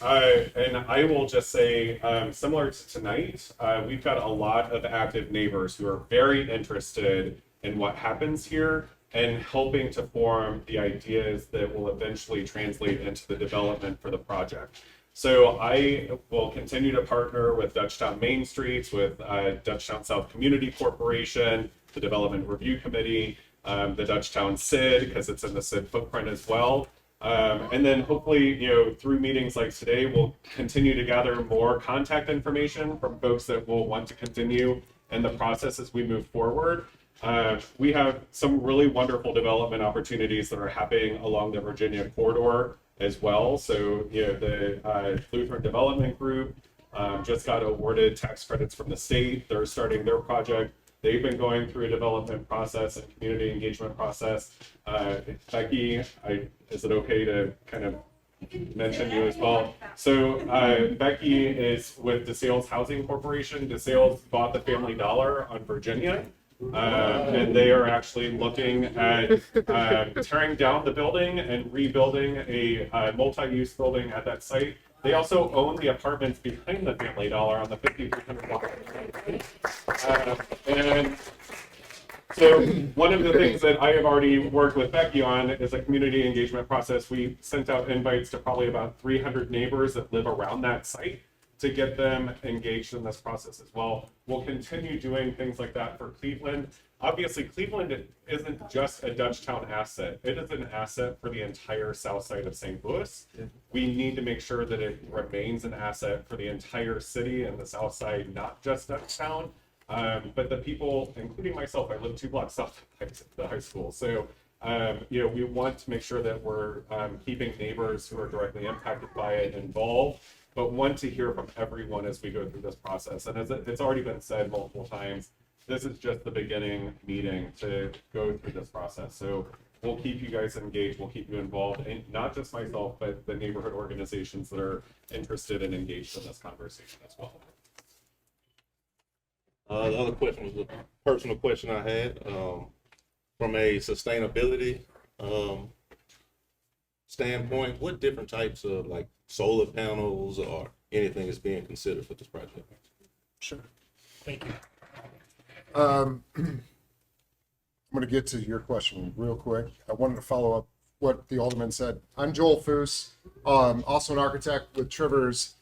[SPEAKER 6] and I will just say, similar to tonight, we've got a lot of active neighbors who are very interested in what happens here and helping to form the ideas that will eventually translate into the development for the project. So I will continue to partner with Dutchtown Main Streets, with Dutchtown South Community Corporation, the Development Review Committee, the Dutchtown SID, because it's in the SID footprint as well. And then hopefully, through meetings like today, we'll continue to gather more contact information from folks that will want to continue in the process as we move forward. We have some really wonderful development opportunities that are happening along the Virginia corridor as well. So, the Lutheran Development Group just got awarded tax credits from the state. They're starting their project. They've been going through a development process and community engagement process. Becky, is it okay to kind of mention you as well? So Becky is with DeSales Housing Corporation. DeSales bought the Family Dollar on Virginia. And they are actually looking at tearing down the building and rebuilding a multi-use building at that site. They also own the apartments behind the Family Dollar on the 5300 block. And so one of the things that I have already worked with Becky on is a community engagement process. We sent out invites to probably about 300 neighbors that live around that site to get them engaged in this process as well. We'll continue doing things like that for Cleveland. Obviously, Cleveland isn't just a Dutchtown asset. It is an asset for the entire south side of St. Louis. We need to make sure that it remains an asset for the entire city and the south side, not just Dutchtown. But the people, including myself, I live 2 blocks south of the high school. So, we want to make sure that we're keeping neighbors who are directly impacted by it involved, but want to hear from everyone as we go through this process. And as it's already been said multiple times, this is just the beginning meeting to go through this process. So we'll keep you guys engaged, we'll keep you involved, and not just myself, but the neighborhood organizations that are interested and engaged in this conversation as well.
[SPEAKER 8] The other question was a personal question I had. From a sustainability standpoint, what different types of like solar panels or anything is being considered for this project?
[SPEAKER 14] Sure. Thank you. I'm going to get to your question real quick. I wanted to follow up what the Alderman said. I'm Joel Foose, also an architect with Trivers.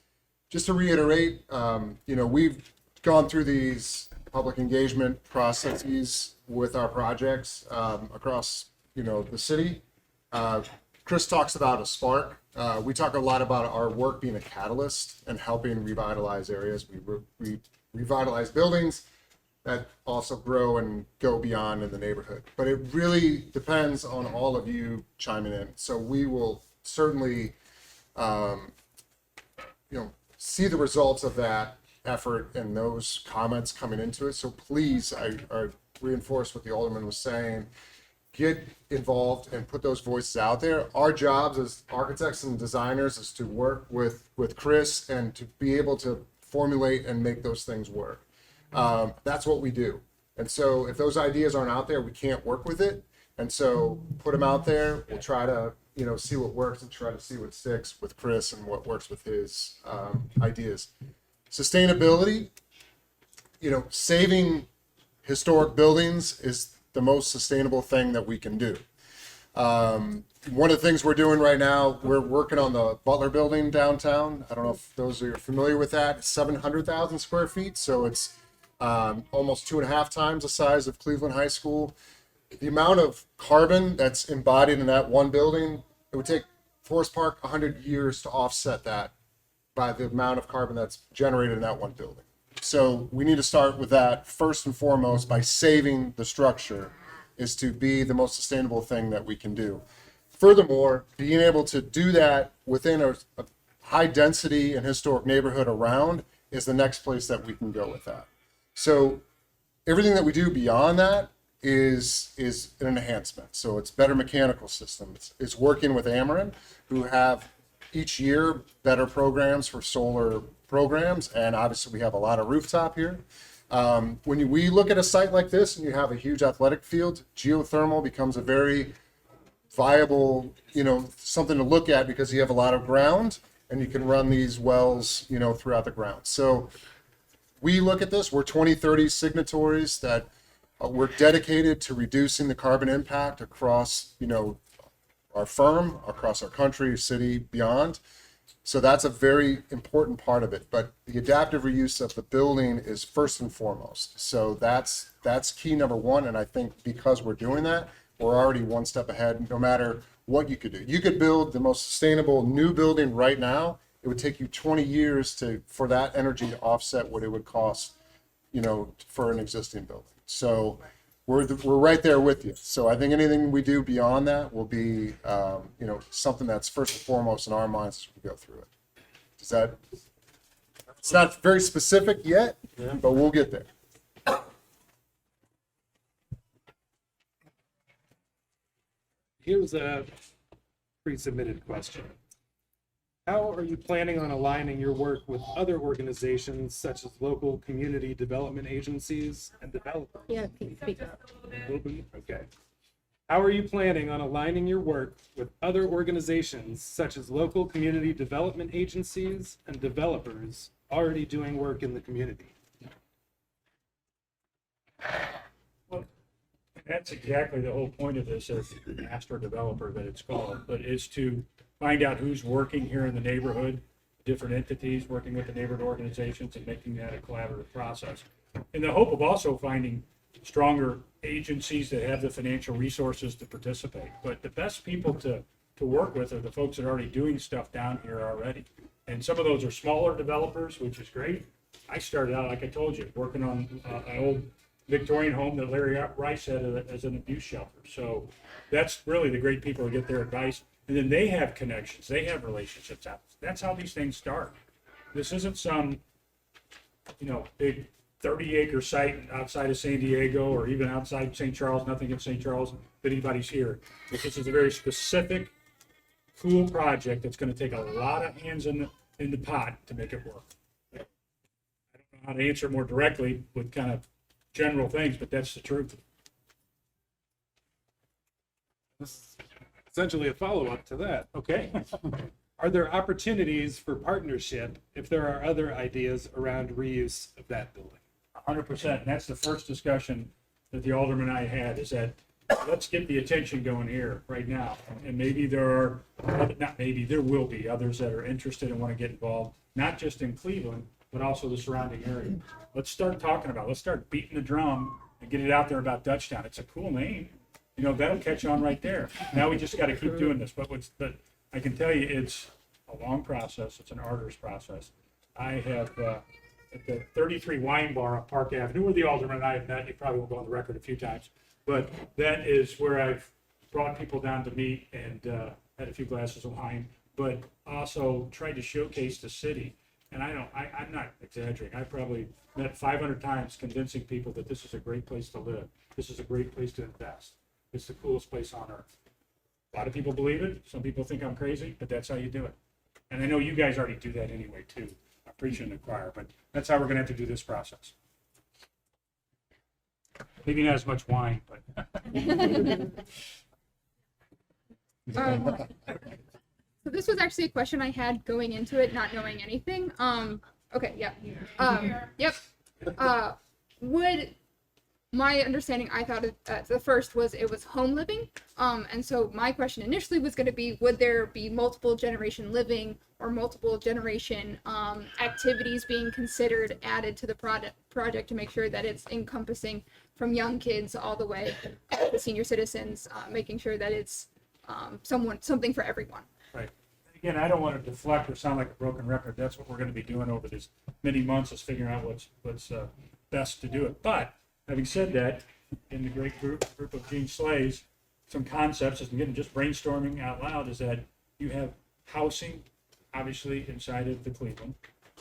[SPEAKER 14] Just to reiterate, we've gone through these public engagement processes with our projects across, the city. Chris talks about a spark. We talk a lot about our work being a catalyst and helping revitalize areas. We revitalize buildings that also grow and go beyond in the neighborhood. But it really depends on all of you chiming in. So we will certainly, see the results of that effort and those comments coming into it. So please, I reinforce what the Alderman was saying. Get involved and put those voices out there. Our jobs as architects and designers is to work with Chris and to be able to formulate and make those things work. That's what we do. And so if those ideas aren't out there, we can't work with it. And so put them out there. We'll try to, see what works and try to see what sticks with Chris and what works with his ideas. Sustainability, saving historic buildings is the most sustainable thing that we can do. One of the things we're doing right now, we're working on the Butler building downtown. I don't know if those are familiar with that. It's 700,000 square feet. So it's almost 2.5 times the size of Cleveland High School. The amount of carbon that's embodied in that one building, it would take Forest Park 100 years to offset that by the amount of carbon that's generated in that one building. So we need to start with that first and foremost by saving the structure is to be the most sustainable thing that we can do. Furthermore, being able to do that within a high density and historic neighborhood around is the next place that we can go with that. So everything that we do beyond that is an enhancement. So it's better mechanical systems. It's working with Ameren, who have each year better programs for solar programs, and obviously we have a lot of rooftop here. When we look at a site like this and you have a huge athletic field, geothermal becomes a very viable, something to look at because you have a lot of ground and you can run these wells, throughout the ground. So we look at this, we're 2030 signatories that we're dedicated to reducing the carbon impact across, our firm, across our country, city, beyond. So that's a very important part of it. But the adaptive reuse of the building is first and foremost. So that's key number one. And I think because we're doing that, we're already one step ahead, no matter what you could do. You could build the most sustainable new building right now. It would take you 20 years for that energy to offset what it would cost, for an existing building. So we're right there with you. So I think anything we do beyond that will be, something that's first and foremost in our minds as we go through it. It's not very specific yet, but we'll get there.
[SPEAKER 7] Here's a pre-submitted question. How are you planning on aligning your work with other organizations such as local community development agencies and developers?
[SPEAKER 2] Yeah, can you speak up?
[SPEAKER 7] Okay. How are you planning on aligning your work with other organizations such as local community development agencies and developers already doing work in the community?
[SPEAKER 10] Well, that's exactly the whole point of this as master developer that it's called, but is to find out who's working here in the neighborhood, different entities working with the neighborhood organizations and making that a collaborative process. In the hope of also finding stronger agencies that have the financial resources to participate. But the best people to work with are the folks that are already doing stuff down here already. And some of those are smaller developers, which is great. I started out, like I told you, working on an old Victorian home that Larry Rice had as an abuse shelter. So that's really the great people who get their advice. And then they have connections, they have relationships out. That's how these things start. This isn't some, big 30-acre site outside of San Diego or even outside St. Charles, nothing against St. Charles, that anybody's here. But this is a very specific, cool project that's going to take a lot of hands in the pot to make it work. I don't know how to answer more directly with kind of general things, but that's the truth.
[SPEAKER 7] This is essentially a follow-up to that.
[SPEAKER 10] Okay.
[SPEAKER 7] Are there opportunities for partnership if there are other ideas around reuse of that building?
[SPEAKER 10] 100%. And that's the first discussion that the alderman and I had, is that let's get the attention going here right now. And maybe there will be others that are interested and want to get involved, not just in Cleveland, but also the surrounding area. Let's start talking about it. Let's start beating the drum and get it out there about Dutchtown. It's a cool name. That'll catch on right there. Now we just got to keep doing this. But I can tell you it's a long process. It's an arduous process. I have at the 33 Wine Bar on Park Avenue, where the alderman and I have met. You probably won't go on the record a few times. But that is where I've brought people down to meet and had a few glasses of wine, but also tried to showcase the city. And I'm not exaggerating. I probably met 500 times convincing people that this is a great place to live. This is a great place to invest. It's the coolest place on earth. A lot of people believe it. Some people think I'm crazy, but that's how you do it. And I know you guys already do that anyway, too. I'm preaching in the choir, but that's how we're going to have to do this process. Maybe not as much wine, but.
[SPEAKER 3] So this was actually a question I had going into it, not knowing anything. Okay, yeah. Yep. Would my understanding, I thought the first was it was home living. And so my question initially was going to be, would there be multiple generation living or multiple generation activities being considered added to the project to make sure that it's encompassing from young kids all the way to senior citizens, making sure that it's something for everyone.
[SPEAKER 10] Right. Again, I don't want to deflect or sound like a broken record. That's what we're going to be doing over these many months, is figuring out what's best to do it. But having said that, in the great group of Gene Slay's, some concepts, as again, just brainstorming out loud, is that you have housing, obviously, inside of the Cleveland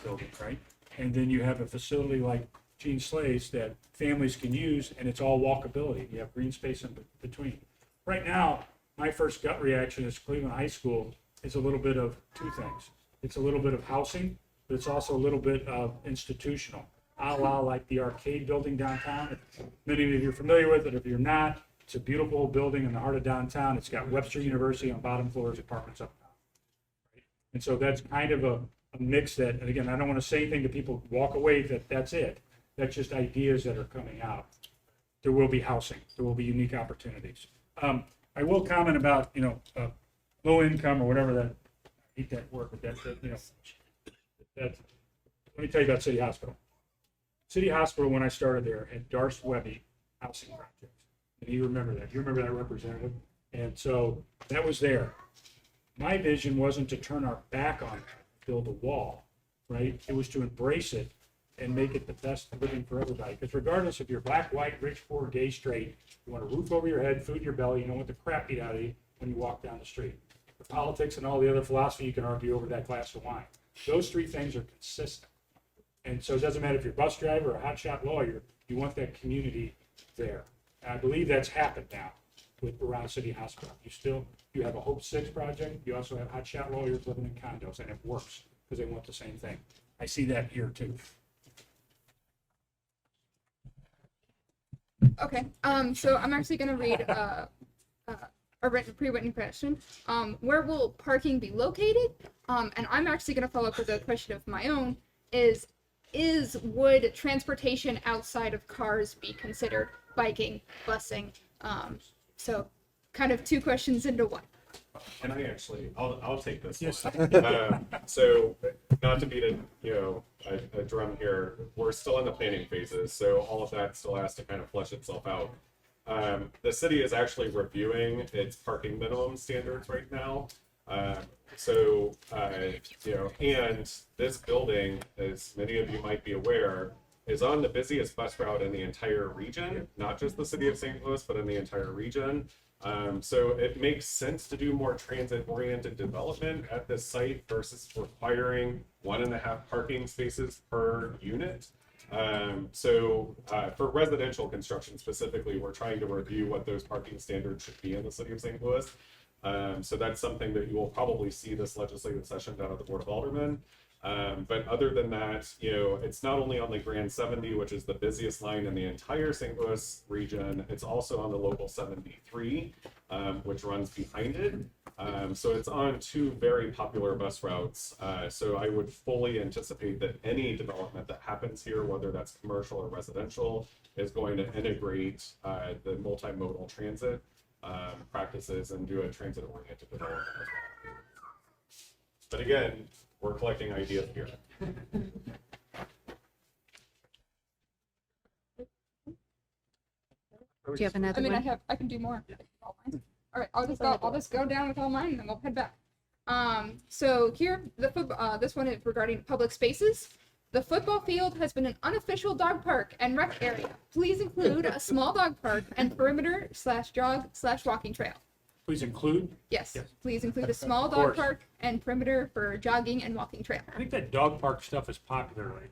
[SPEAKER 10] building, right? And then you have a facility like Gene Slay's that families can use, and it's all walkability. You have green space in between. Right now, my first gut reaction is Cleveland High School is a little bit of two things. It's a little bit of housing, but it's also a little bit of institutional, a la like the arcade building downtown. Many of you are familiar with it. If you're not, it's a beautiful building in the heart of downtown. It's got Webster University on bottom floors, apartments up top. Right? And so that's kind of a mix that, and again, I don't want to say anything to people walk away that's it. That's just ideas that are coming out. There will be housing. There will be unique opportunities. I will comment about, low income or whatever that hate that word, but let me tell you about City Hospital. City Hospital, when I started there, had Darce Webby housing projects. And you remember that. You remember that, Representative? And so that was there. My vision wasn't to turn our back on it, build a wall, right? It was to embrace it and make it the best living for everybody. Because regardless if you're black, white, rich, poor, gay, straight, you want a roof over your head, food in your belly, you don't want the crap beat out of you when you walk down the street. The politics and all the other philosophy, you can argue over that glass of wine. Those three things are consistent. And so it doesn't matter if you're a bus driver or a hotshot lawyer, you want that community there. And I believe that's happened now with around City Hospital. You have a Hope 6 project. You also have hotshot lawyers living in condos, and it works because they want the same thing. I see that here too.
[SPEAKER 3] Okay. So I'm actually going to read a pre-written question. Where will parking be located? And I'm actually going to follow up with a question of my own. Would transportation outside of cars be considered biking, busing? So kind of two questions into one.
[SPEAKER 6] Can I actually? I'll take this one. So not to beat a drum here, we're still in the planning phases, so all of that still has to kind of flesh itself out. The city is actually reviewing its parking minimum standards right now. And this building, as many of you might be aware, is on the busiest bus route in the entire region, not just the city of St. Louis, but in the entire region. So it makes sense to do more transit-oriented development at this site versus requiring 1.5 parking spaces per unit. For residential construction specifically, we're trying to review what those parking standards should be in the city of St. Louis. So that's something that you will probably see this legislative session down at the Board of Aldermen. But other than that, it's not only on the Grand 70, which is the busiest line in the entire St. Louis region, it's also on the local 73, which runs behind it. So it's on two very popular bus routes. So I would fully anticipate that any development that happens here, whether that's commercial or residential, is going to integrate the multimodal transit practices and do a transit-oriented development as well. But again, we're collecting ideas here.
[SPEAKER 2] Do you have another one?
[SPEAKER 3] I can do more. All right, I'll just go down with all mine and then we'll head back. So here, this one is regarding public spaces. The football field has been an unofficial dog park and rec area. Please include a small dog park and perimeter/jog/walking trail.
[SPEAKER 10] Please include?
[SPEAKER 3] Yes, please include a small dog park and perimeter for jogging and walking trail.
[SPEAKER 10] I think that dog park stuff is popular lately.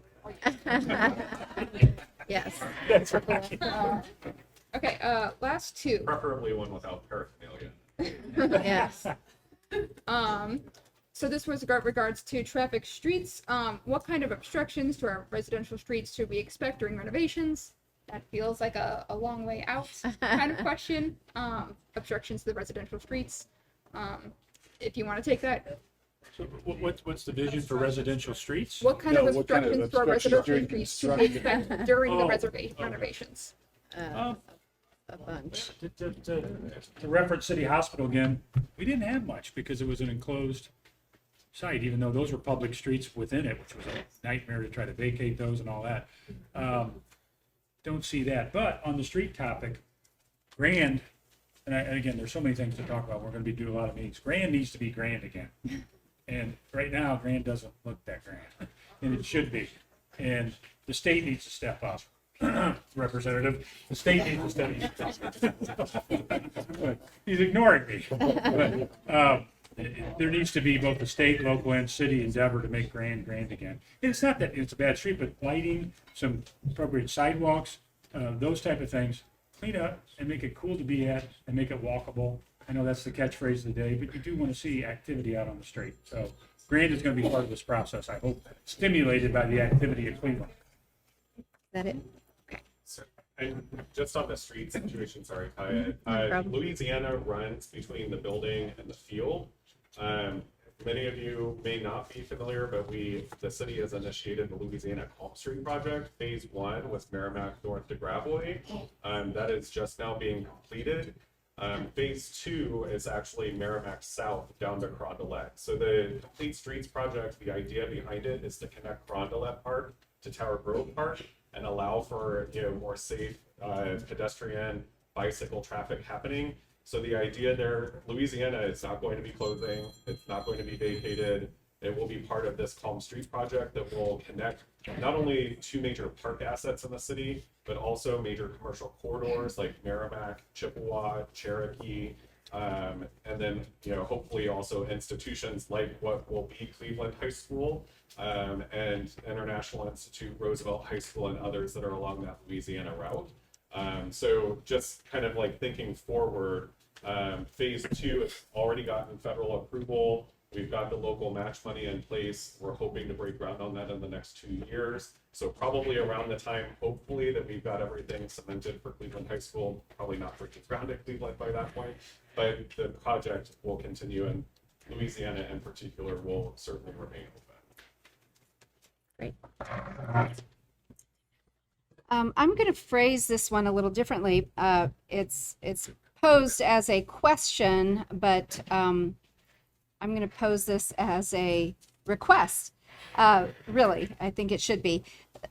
[SPEAKER 2] Yes.
[SPEAKER 10] That's right.
[SPEAKER 3] Okay, last two.
[SPEAKER 6] Preferably one without paraphernalia.
[SPEAKER 2] Yes.
[SPEAKER 3] So this was regards to traffic streets. What kind of obstructions to our residential streets should we expect during renovations? That feels like a long way out kind of question. Obstructions to the residential streets. If you want to take that.
[SPEAKER 10] So what's the vision for residential streets?
[SPEAKER 3] What kind of obstructions to our residential streets should we expect during the renovations?
[SPEAKER 2] A bunch.
[SPEAKER 10] To reference City Hospital again, we didn't have much because it was an enclosed site, even though those were public streets within it, which was a nightmare to try to vacate those and all that. Don't see that. But on the street topic, Grand, and again, there's so many things to talk about. We're going to be doing a lot of meetings. Grand needs to be Grand again. And right now, Grand doesn't look that grand, and it should be. And the state needs to step up. Representative, the state needs to step up. He's ignoring me. But, there needs to be both the state, local, and city endeavor to make Grand again. And it's not that it's a bad street, but lighting, some appropriate sidewalks, those type of things, clean up and make it cool to be at and make it walkable. I know that's the catchphrase of the day, but you do want to see activity out on the street. So Grand is going to be part of this process, I hope, stimulated by the activity at Cleveland.
[SPEAKER 2] Is that it? Okay.
[SPEAKER 6] And just on the street situation, sorry, Louisiana runs between the building and the field. Many of you may not be familiar, but the city has initiated the Louisiana Calm Street project. Phase 1 was Merrimack North to Gravois. That is just now being completed. Phase 2 is actually Merrimack South down to Carondelet. So the Complete Streets project, the idea behind it is to connect Carondelet Park to Tower Grove Park and allow for more safe pedestrian, bicycle traffic happening. So the idea there, Louisiana is not going to be closing. It's not going to be vacated. It will be part of this Calm Streets project that will connect not only two major park assets in the city, but also major commercial corridors like Merrimack, Chippewa, Cherokee, and then hopefully also institutions like what will be Cleveland High School and International Institute, Roosevelt High School, and others that are along that Louisiana route. So just kind of like thinking forward, phase 2 has already gotten federal approval. We've got the local match money in place. We're hoping to break ground on that in the next 2 years. So probably around the time, hopefully, that we've got everything cemented for Cleveland High School, probably not breaking ground at Cleveland by that point, but the project will continue, and Louisiana in particular will certainly remain open.
[SPEAKER 1] Great.
[SPEAKER 2] I'm going to phrase this one a little differently. It's posed as a question, but I'm going to pose this as a request. Really, I think it should be.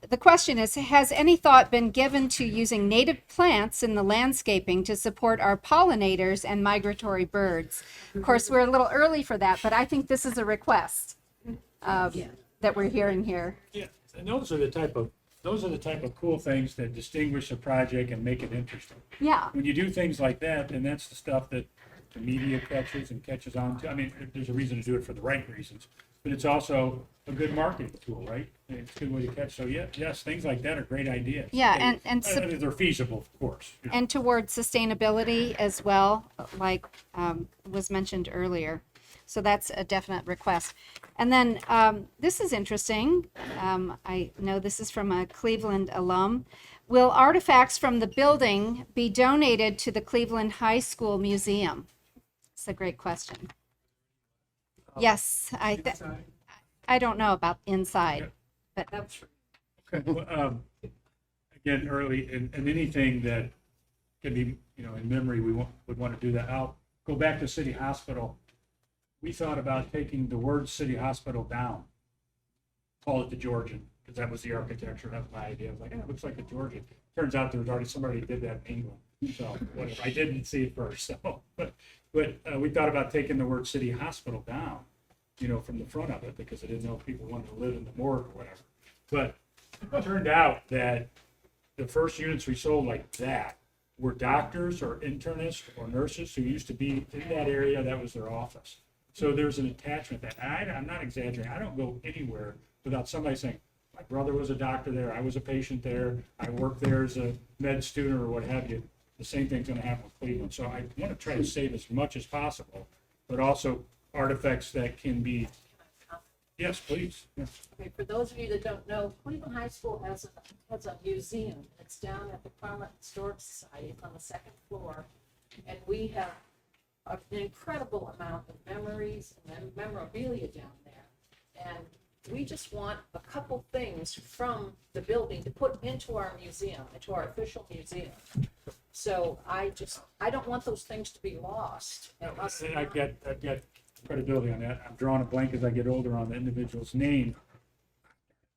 [SPEAKER 2] The question is, has any thought been given to using native plants in the landscaping to support our pollinators and migratory birds? Of course, we're a little early for that, but I think this is a request that we're hearing here.
[SPEAKER 10] Yeah, and those are the type of cool things that distinguish a project and make it interesting.
[SPEAKER 2] Yeah.
[SPEAKER 10] When you do things like that, then that's the stuff that the media catches on to. I mean, there's a reason to do it for the right reasons, but it's also a good marketing tool, right? It's a good way to catch. So yes, things like that are great ideas.
[SPEAKER 2] Yeah, and
[SPEAKER 10] they're feasible, of course.
[SPEAKER 2] And towards sustainability as well, like was mentioned earlier. So that's a definite request. And then this is interesting. I know this is from a Cleveland alum. Will artifacts from the building be donated to the Cleveland High School Museum? It's a great question. Yes, I don't know about inside, but
[SPEAKER 10] Okay. Well, again, early and anything that can be, in memory, we would want to do that. I'll go back to City Hospital. We thought about taking the word City Hospital down, call it the Georgian, because that was the architecture. That was my idea. I was like, it looks like the Georgian. Turns out there was already somebody who did that in England. So whatever. I didn't see it first. So, but we thought about taking the word City Hospital down, from the front of it, because I didn't know if people wanted to live in the morgue or whatever. But it turned out that the first units we sold like that were doctors or internists or nurses who used to be in that area. That was their office. So there's an attachment that I'm not exaggerating. I don't go anywhere without somebody saying, my brother was a doctor there, I was a patient there, I worked there as a med student or what have you. The same thing's going to happen with Cleveland. So I want to try to save as much as possible, but also artifacts that can be. Yes, please. Yes.
[SPEAKER 15] Okay, for those of you that don't know, Cleveland High School has a museum. It's down at the Parliament Historic Society. It's on the second floor, and we have an incredible amount of memories and memorabilia down there. And we just want a couple things from the building to put into our museum, into our official museum. So I don't want those things to be lost.
[SPEAKER 10] I've got credibility on that. I'm drawing a blank as I get older on the individual's name.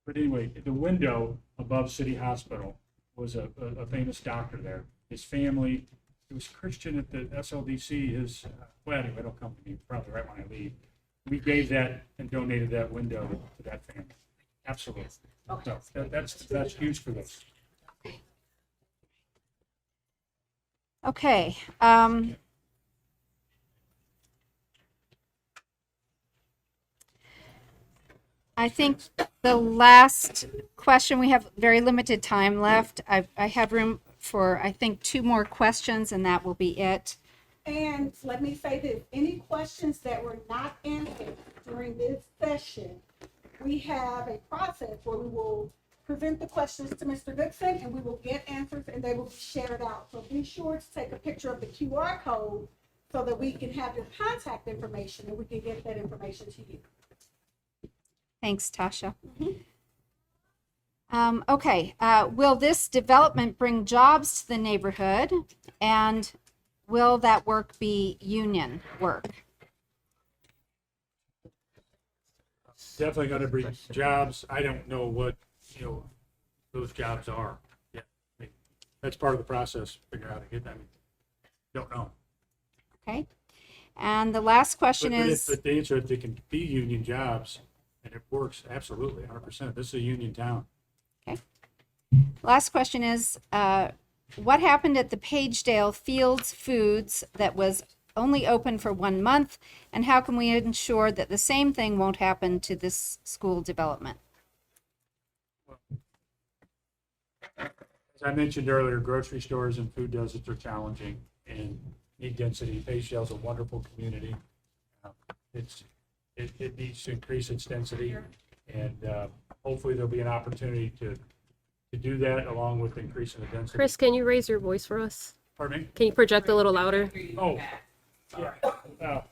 [SPEAKER 10] But anyway, the window above City Hospital was a famous doctor there. His family, he was Christian at the SLDC. Well, anyway, it'll come to me probably right when I leave. We gave that and donated that window to that family. Absolutely.
[SPEAKER 15] Okay.
[SPEAKER 10] So that's huge for those.
[SPEAKER 2] okay. I think the last question, we have very limited time left. I have room for, I think, 2 more questions, and that will be it.
[SPEAKER 9] And let me say this, any questions that were not answered during this session, we have a process where we will present the questions to Mr. Goodson and we will get answers and they will be shared out. So be sure to take a picture of the QR code so that we can have your contact information and we can get that information to you.
[SPEAKER 2] Thanks, Tasha. Okay, will this development bring jobs to the neighborhood? And will that work be union work?
[SPEAKER 10] Definitely gonna bring jobs. I don't know what, those jobs are. Yeah, I mean, that's part of the process, figure out how to get them. Don't know.
[SPEAKER 2] Okay. And the last question
[SPEAKER 10] But
[SPEAKER 2] is,
[SPEAKER 10] the answer, if they can be union jobs, and it works, absolutely, 100%. This is a union town.
[SPEAKER 2] last question is, what happened at the Pagedale Fields Foods that was only open for 1 month? And how can we ensure that the same thing won't happen to this school development?
[SPEAKER 10] As I mentioned earlier, grocery stores and food deserts are challenging and need density. Pagedale's a wonderful community. It needs to increase its density, and hopefully there'll be an opportunity to do that along with increasing the density.
[SPEAKER 1] Chris, can you raise your voice for us?
[SPEAKER 10] Pardon me?
[SPEAKER 1] Can you project a little louder?
[SPEAKER 10] Oh, yeah.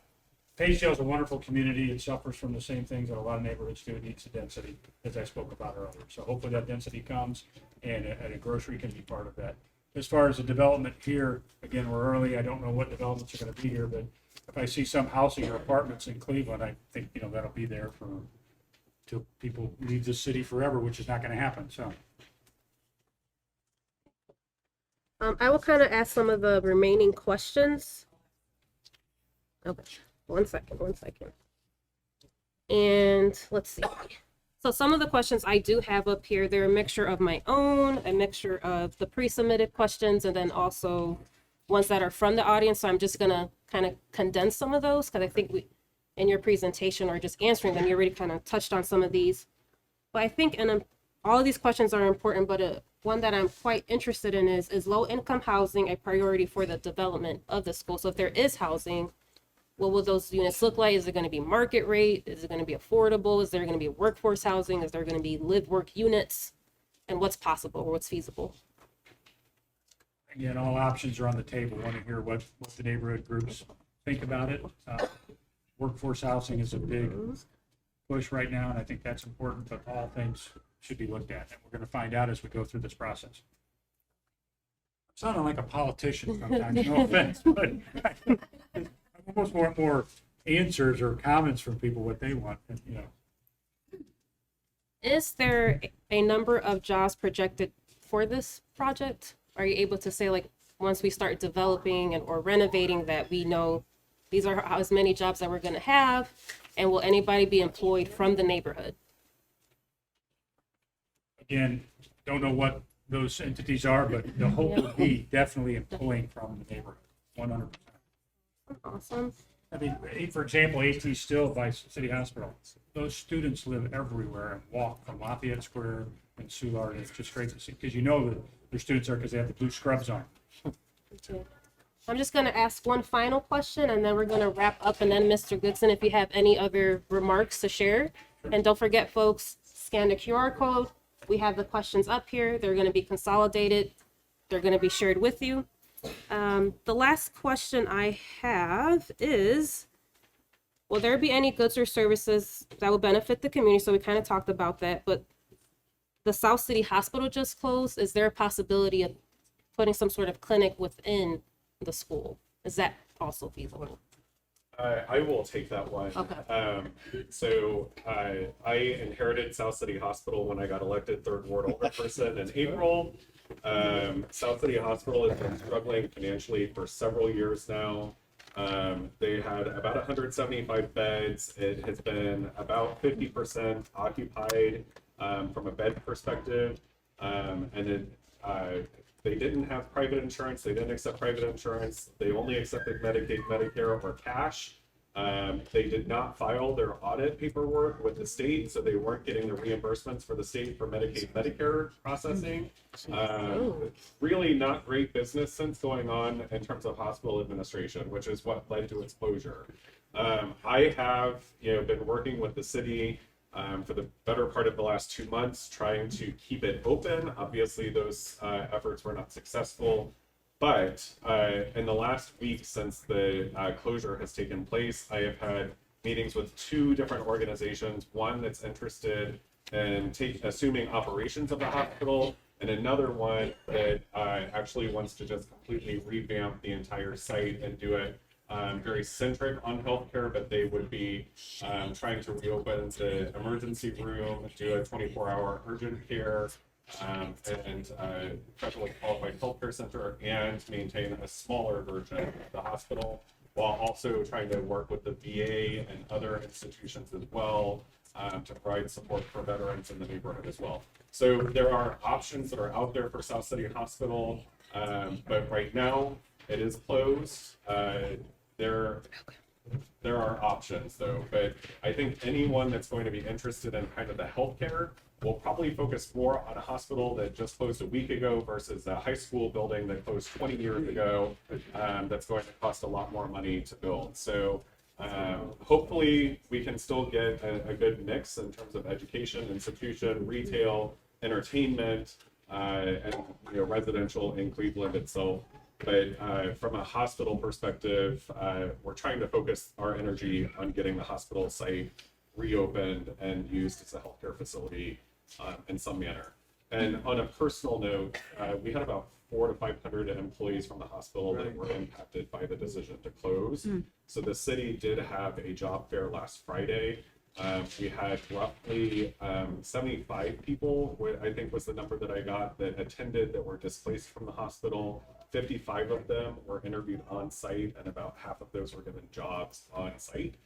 [SPEAKER 10] Pagedale's a wonderful community. It suffers from the same things that a lot of neighborhoods do. It needs the density, as I spoke about earlier. So hopefully that density comes, and a grocery can be part of that. As far as the development here, again, we're early. I don't know what developments are going to be here, but if I see some housing or apartments in Cleveland, I think, that'll be there till people leave the city forever, which is not going to happen, so.
[SPEAKER 1] I will kind of ask some of the remaining questions. Okay, one second. And let's see. So some of the questions I do have up here, they're a mixture of my own, a mixture of the pre-submitted questions, and then also ones that are from the audience. So I'm just gonna kind of condense some of those, because I think in your presentation or just answering them, you already kind of touched on some of these. But I think all of these questions are important, but one that I'm quite interested in is low-income housing a priority for the development of the school? So if there is housing, what will those units look like? Is it going to be market rate? Is it going to be affordable? Is there going to be workforce housing? Is there going to be live-work units? And what's possible or what's feasible?
[SPEAKER 10] Again, all options are on the table. Want to hear what the neighborhood groups think about it. Workforce housing is a big push right now, and I think that's important, but all things should be looked at, and we're going to find out as we go through this process. I'm sounding like a politician sometimes, no offense, but I almost want more answers or comments from people what they want,
[SPEAKER 1] Is there a number of jobs projected for this project? Are you able to say, like, once we start developing or renovating, that we know these are as many jobs that we're going to have, and will anybody be employed from the neighborhood?
[SPEAKER 10] Again, don't know what those entities are, but the hope would be definitely employing from the neighborhood, 100%.
[SPEAKER 1] Awesome.
[SPEAKER 10] I mean, for example, AT Still by City Hospital, those students live everywhere and walk from Lafayette Square and Soulard. It's just great to see, because that their students are, because they have the blue scrubs on.
[SPEAKER 1] I'm just going to ask one final question, and then we're going to wrap up. And then Mr. Goodson, if you have any other remarks to share. And don't forget, folks, scan the QR code. We have the questions up here. They're going to be consolidated. They're going to be shared with you. The last question I have is, will there be any goods or services that will benefit the community? So we kind of talked about that, but the South City Hospital just closed. Is there a possibility of putting some sort of clinic within the school? Is that also feasible?
[SPEAKER 6] I will take that one.
[SPEAKER 1] Okay.
[SPEAKER 6] So I inherited South City Hospital when I got elected third ward alderperson in April. South City Hospital has been struggling financially for several years now. They had about 175 beds. It has been about 50% occupied from a bed perspective. They didn't have private insurance. They didn't accept private insurance. They only accepted Medicaid, Medicare, or cash. They did not file their audit paperwork with the state, so they weren't getting the reimbursements for the state for Medicaid, Medicare processing. Really not great business sense going on in terms of hospital administration, which is what led to its closure. I have, been working with the city for the better part of the last 2 months, trying to keep it open. Obviously, those efforts were not successful. But in the last week since the closure has taken place, I have had meetings with 2 different organizations. One that's interested in assuming operations of the hospital, and another one that actually wants to just completely revamp the entire site and do it very centric on healthcare, but they would be trying to reopen the emergency room, do a 24-hour urgent care, and federally qualified healthcare center, and maintain a smaller version of the hospital, while also trying to work with the VA and other institutions as well to provide support for veterans in the neighborhood as well. So there are options that are out there for South City Hospital, but right now it is closed. There are options though, but I think anyone that's going to be interested in kind of the healthcare will probably focus more on a hospital that just closed a week ago versus a high school building that closed 20 years ago. That's going to cost a lot more money to build. So hopefully we can still get a good mix in terms of education, institution, retail, entertainment, and residential in Cleveland itself. But from a hospital perspective, we're trying to focus our energy on getting the hospital site reopened and used as a healthcare facility in some manner. And on a personal note, we had about 400 to 500 employees from the hospital that were impacted by the decision to close. So the city did have a job fair last Friday. We had roughly 75 people, I think was the number that I got, that attended that were displaced from the hospital. 55 of them were interviewed on site, and about half of those were given jobs on site.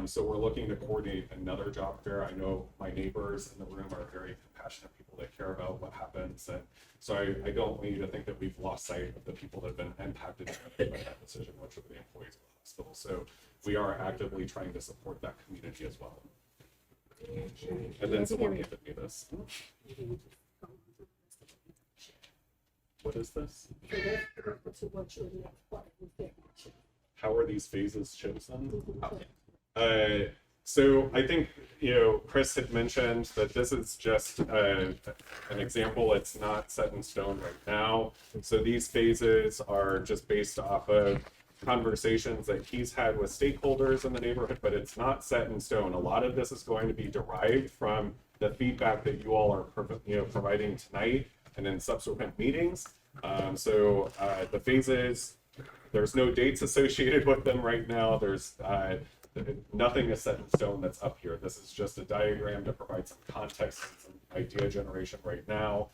[SPEAKER 6] So we're looking to coordinate another job fair. I know my neighbors in the room are very compassionate people that care about what happens. And so I don't want you to think that we've lost sight of the people that have been impacted by that decision, which are the employees of the hospital. So we are actively trying to support that community as well. And then someone handed me this. What is this? How are these phases chosen? So I think, Chris had mentioned that this is just an example. It's not set in stone right now. So these phases are just based off of conversations that he's had with stakeholders in the neighborhood, but it's not set in stone. A lot of this is going to be derived from the feedback that you all are providing tonight and in subsequent meetings. So the phases, there's no dates associated with them right now. There's nothing is set in stone that's up here. This is just a diagram to provide some context and some idea generation right now.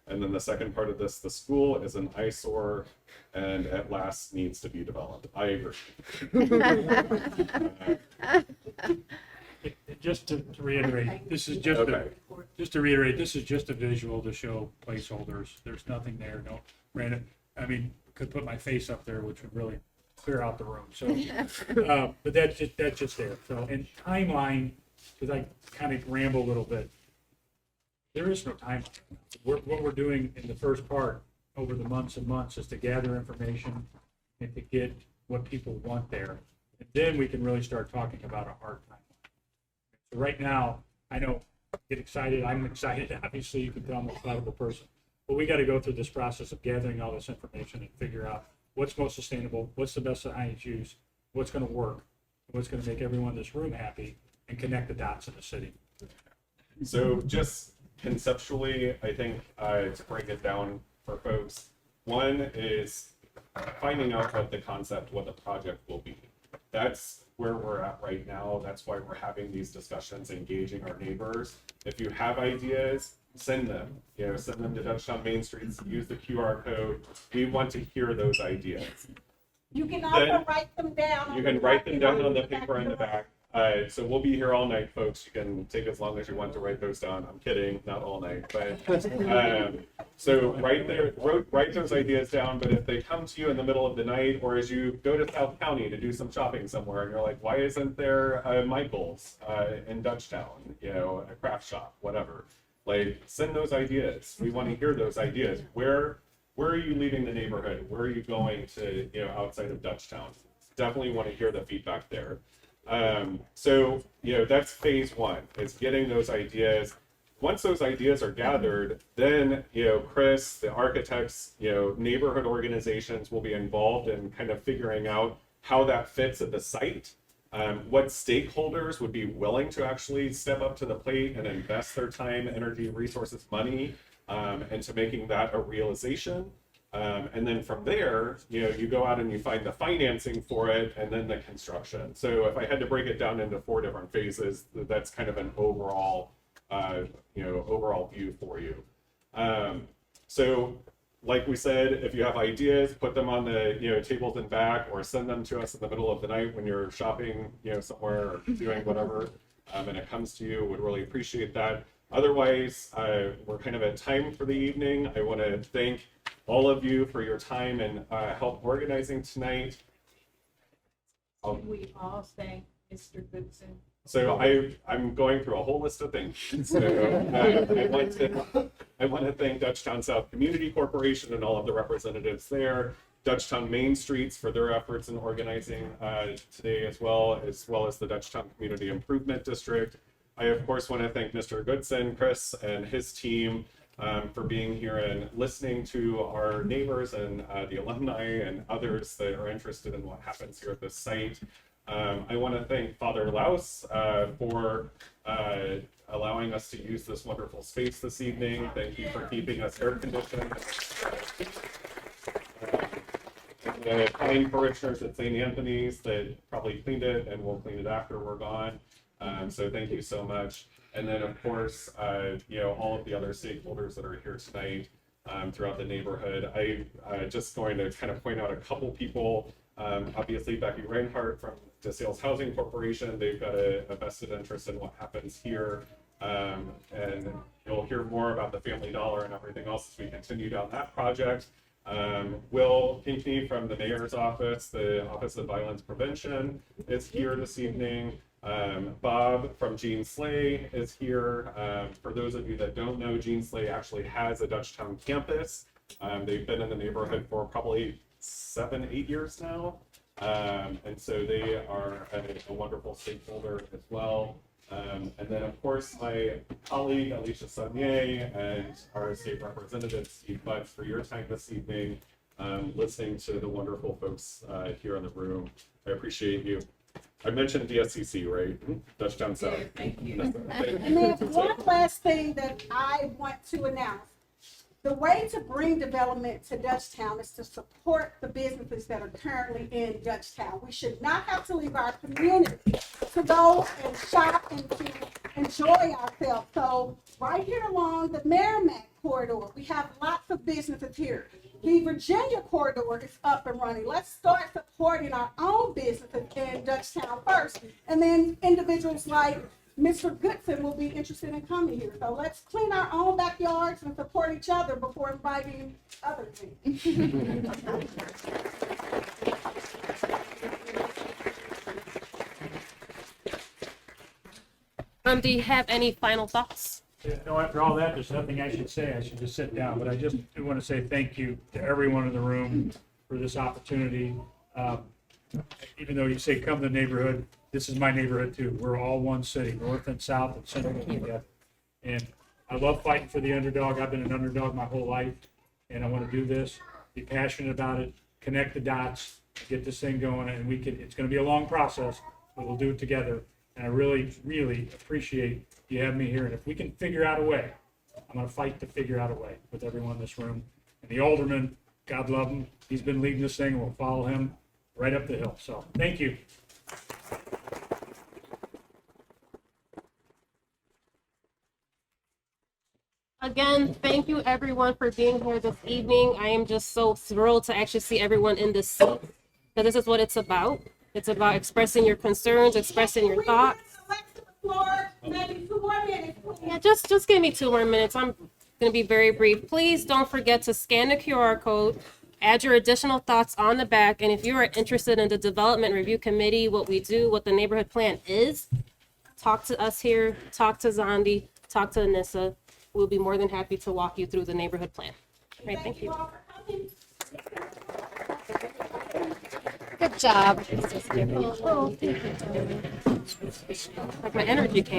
[SPEAKER 6] And then the second part of this, the school is an eyesore and at last needs to be developed. I agree.
[SPEAKER 10] Just to reiterate, this is just a visual to show placeholders. There's nothing there, no random. I mean, could put my face up there, which would really clear out the room. So, but that's just there. So, and timeline, because I kind of ramble a little bit. There is no timeline. What we're doing in the first part over the months and months is to gather information and to get what people want there. And then we can really start talking about a hard timeline. So right now, I know, get excited. I'm excited. Obviously, you can tell I'm a excitable person. But we got to go through this process of gathering all this information and figure out what's most sustainable, what's the best highest use, what's going to work, what's going to make everyone in this room happy, and connect the dots in the city.
[SPEAKER 6] So just conceptually, I think to break it down for folks, one is finding out what the concept, what the project will be. That's where we're at right now. That's why we're having these discussions, engaging our neighbors. If you have ideas, send them. Send them to Dutchtown Main Street. Use the QR code. We want to hear those ideas.
[SPEAKER 9] You can also write them down.
[SPEAKER 6] You can write them down on the paper in the back. So we'll be here all night, folks. You can take as long as you want to write those down. I'm kidding, not all night, but so write those ideas down. But if they come to you in the middle of the night, or as you go to South County to do some shopping somewhere, and you're like, why isn't there a Michael's in Dutchtown? A craft shop, whatever. Like, send those ideas. We want to hear those ideas. Where are you leaving the neighborhood? Where are you going to, outside of Dutchtown? Definitely want to hear the feedback there. So that's phase one, is getting those ideas. Once those ideas are gathered, then Chris, the architects, neighborhood organizations will be involved in kind of figuring out how that fits at the site. what stakeholders would be willing to actually step up to the plate and invest their time, energy, resources, money into making that a realization. And then from there, you go out and you find the financing for it and then the construction. So if I had to break it down into 4 different phases, that's kind of an overall, overall view for you. So like we said, if you have ideas, put them on the tables and back, or send them to us in the middle of the night when you're shopping somewhere or doing whatever, and it comes to you. Would really appreciate that. Otherwise, we're kind of at time for the evening. I want to thank all of you for your time and help organizing tonight.
[SPEAKER 15] We all thank Mr. Goodson.
[SPEAKER 6] So I'm going through a whole list of things. So I want to thank Dutchtown South Community Corporation and all of the representatives there. Dutchtown Main Streets for their efforts in organizing today, as well as the Dutchtown Community Improvement District. I of course want to thank Mr. Goodson, Chris, and his team for being here and listening to our neighbors and the alumni and others that are interested in what happens here at this site. I want to thank Father Laus for allowing us to use this wonderful space this evening. Thank you for keeping us air conditioned. The kind parishioners at St. Anthony's that probably cleaned it and will clean it after we're gone. So thank you so much. And then of course, all of the other stakeholders that are here tonight throughout the neighborhood. I just going to kind of point out a couple people. Obviously Becky Reinhardt from DeSales Housing Corporation. They've got a vested interest in what happens here. And you'll hear more about the Family Dollar and everything else as we continue down that project. Will Pinckney from the Mayor's Office, the Office of Violence Prevention, is here this evening. Bob from Gene Slay is here. For those of you that don't know, Gene Slay actually has a Dutchtown campus. They've been in the neighborhood for probably 7-8 years now. And so they are a wonderful stakeholder as well. And then of course my colleague Alicia Saunier and our state representative Steve Butts for your time this evening, listening to the wonderful folks here in the room. I appreciate you. I mentioned DSCC, right? Dutchtown South.
[SPEAKER 12] Yeah, thank you.
[SPEAKER 9] And then one last thing that I want to announce. The way to bring development to Dutchtown is to support the businesses that are currently in Dutchtown. We should not have to leave our community to go and shop and to enjoy ourselves. So right here along the Merrimack corridor, we have lots of businesses here. The Virginia corridor is up and running. Let's start supporting our own businesses in Dutchtown first. And then individuals like Mr. Goodson will be interested in coming here. So let's clean our own backyards and support each other before inviting other things.
[SPEAKER 1] Do you have any final thoughts?
[SPEAKER 10] No, after all that, there's nothing I should say. I should just sit down. But I just do want to say thank you to everyone in the room for this opportunity. Even though you say come to the neighborhood, this is my neighborhood too. We're all one city, north and south and central together. And I love fighting for the underdog. I've been an underdog my whole life, and I want to do this, be passionate about it, connect the dots, get this thing going, and it's going to be a long process, but we'll do it together. And I really, really appreciate you having me here. And if we can figure out a way, I'm going to fight to figure out a way with everyone in this room. And the alderman, God love him, he's been leading this thing, and we'll follow him right up the hill. So thank you.
[SPEAKER 1] Again, thank you everyone for being here this evening. I am just so thrilled to actually see everyone in this seat, because this is what it's about. It's about expressing your concerns, expressing your thoughts.
[SPEAKER 9] Maybe 2 more minutes.
[SPEAKER 1] Yeah, just give me 2 more minutes. I'm going to be very brief. Please don't forget to scan the QR code, add your additional thoughts on the back, and if you are interested in the Development Review Committee, what we do, what the neighborhood plan is, talk to us here, talk to Zandi, talk to Anissa. We'll be more than happy to walk you through the neighborhood plan. All right, thank you.
[SPEAKER 2] Good job.
[SPEAKER 1] Like my energy came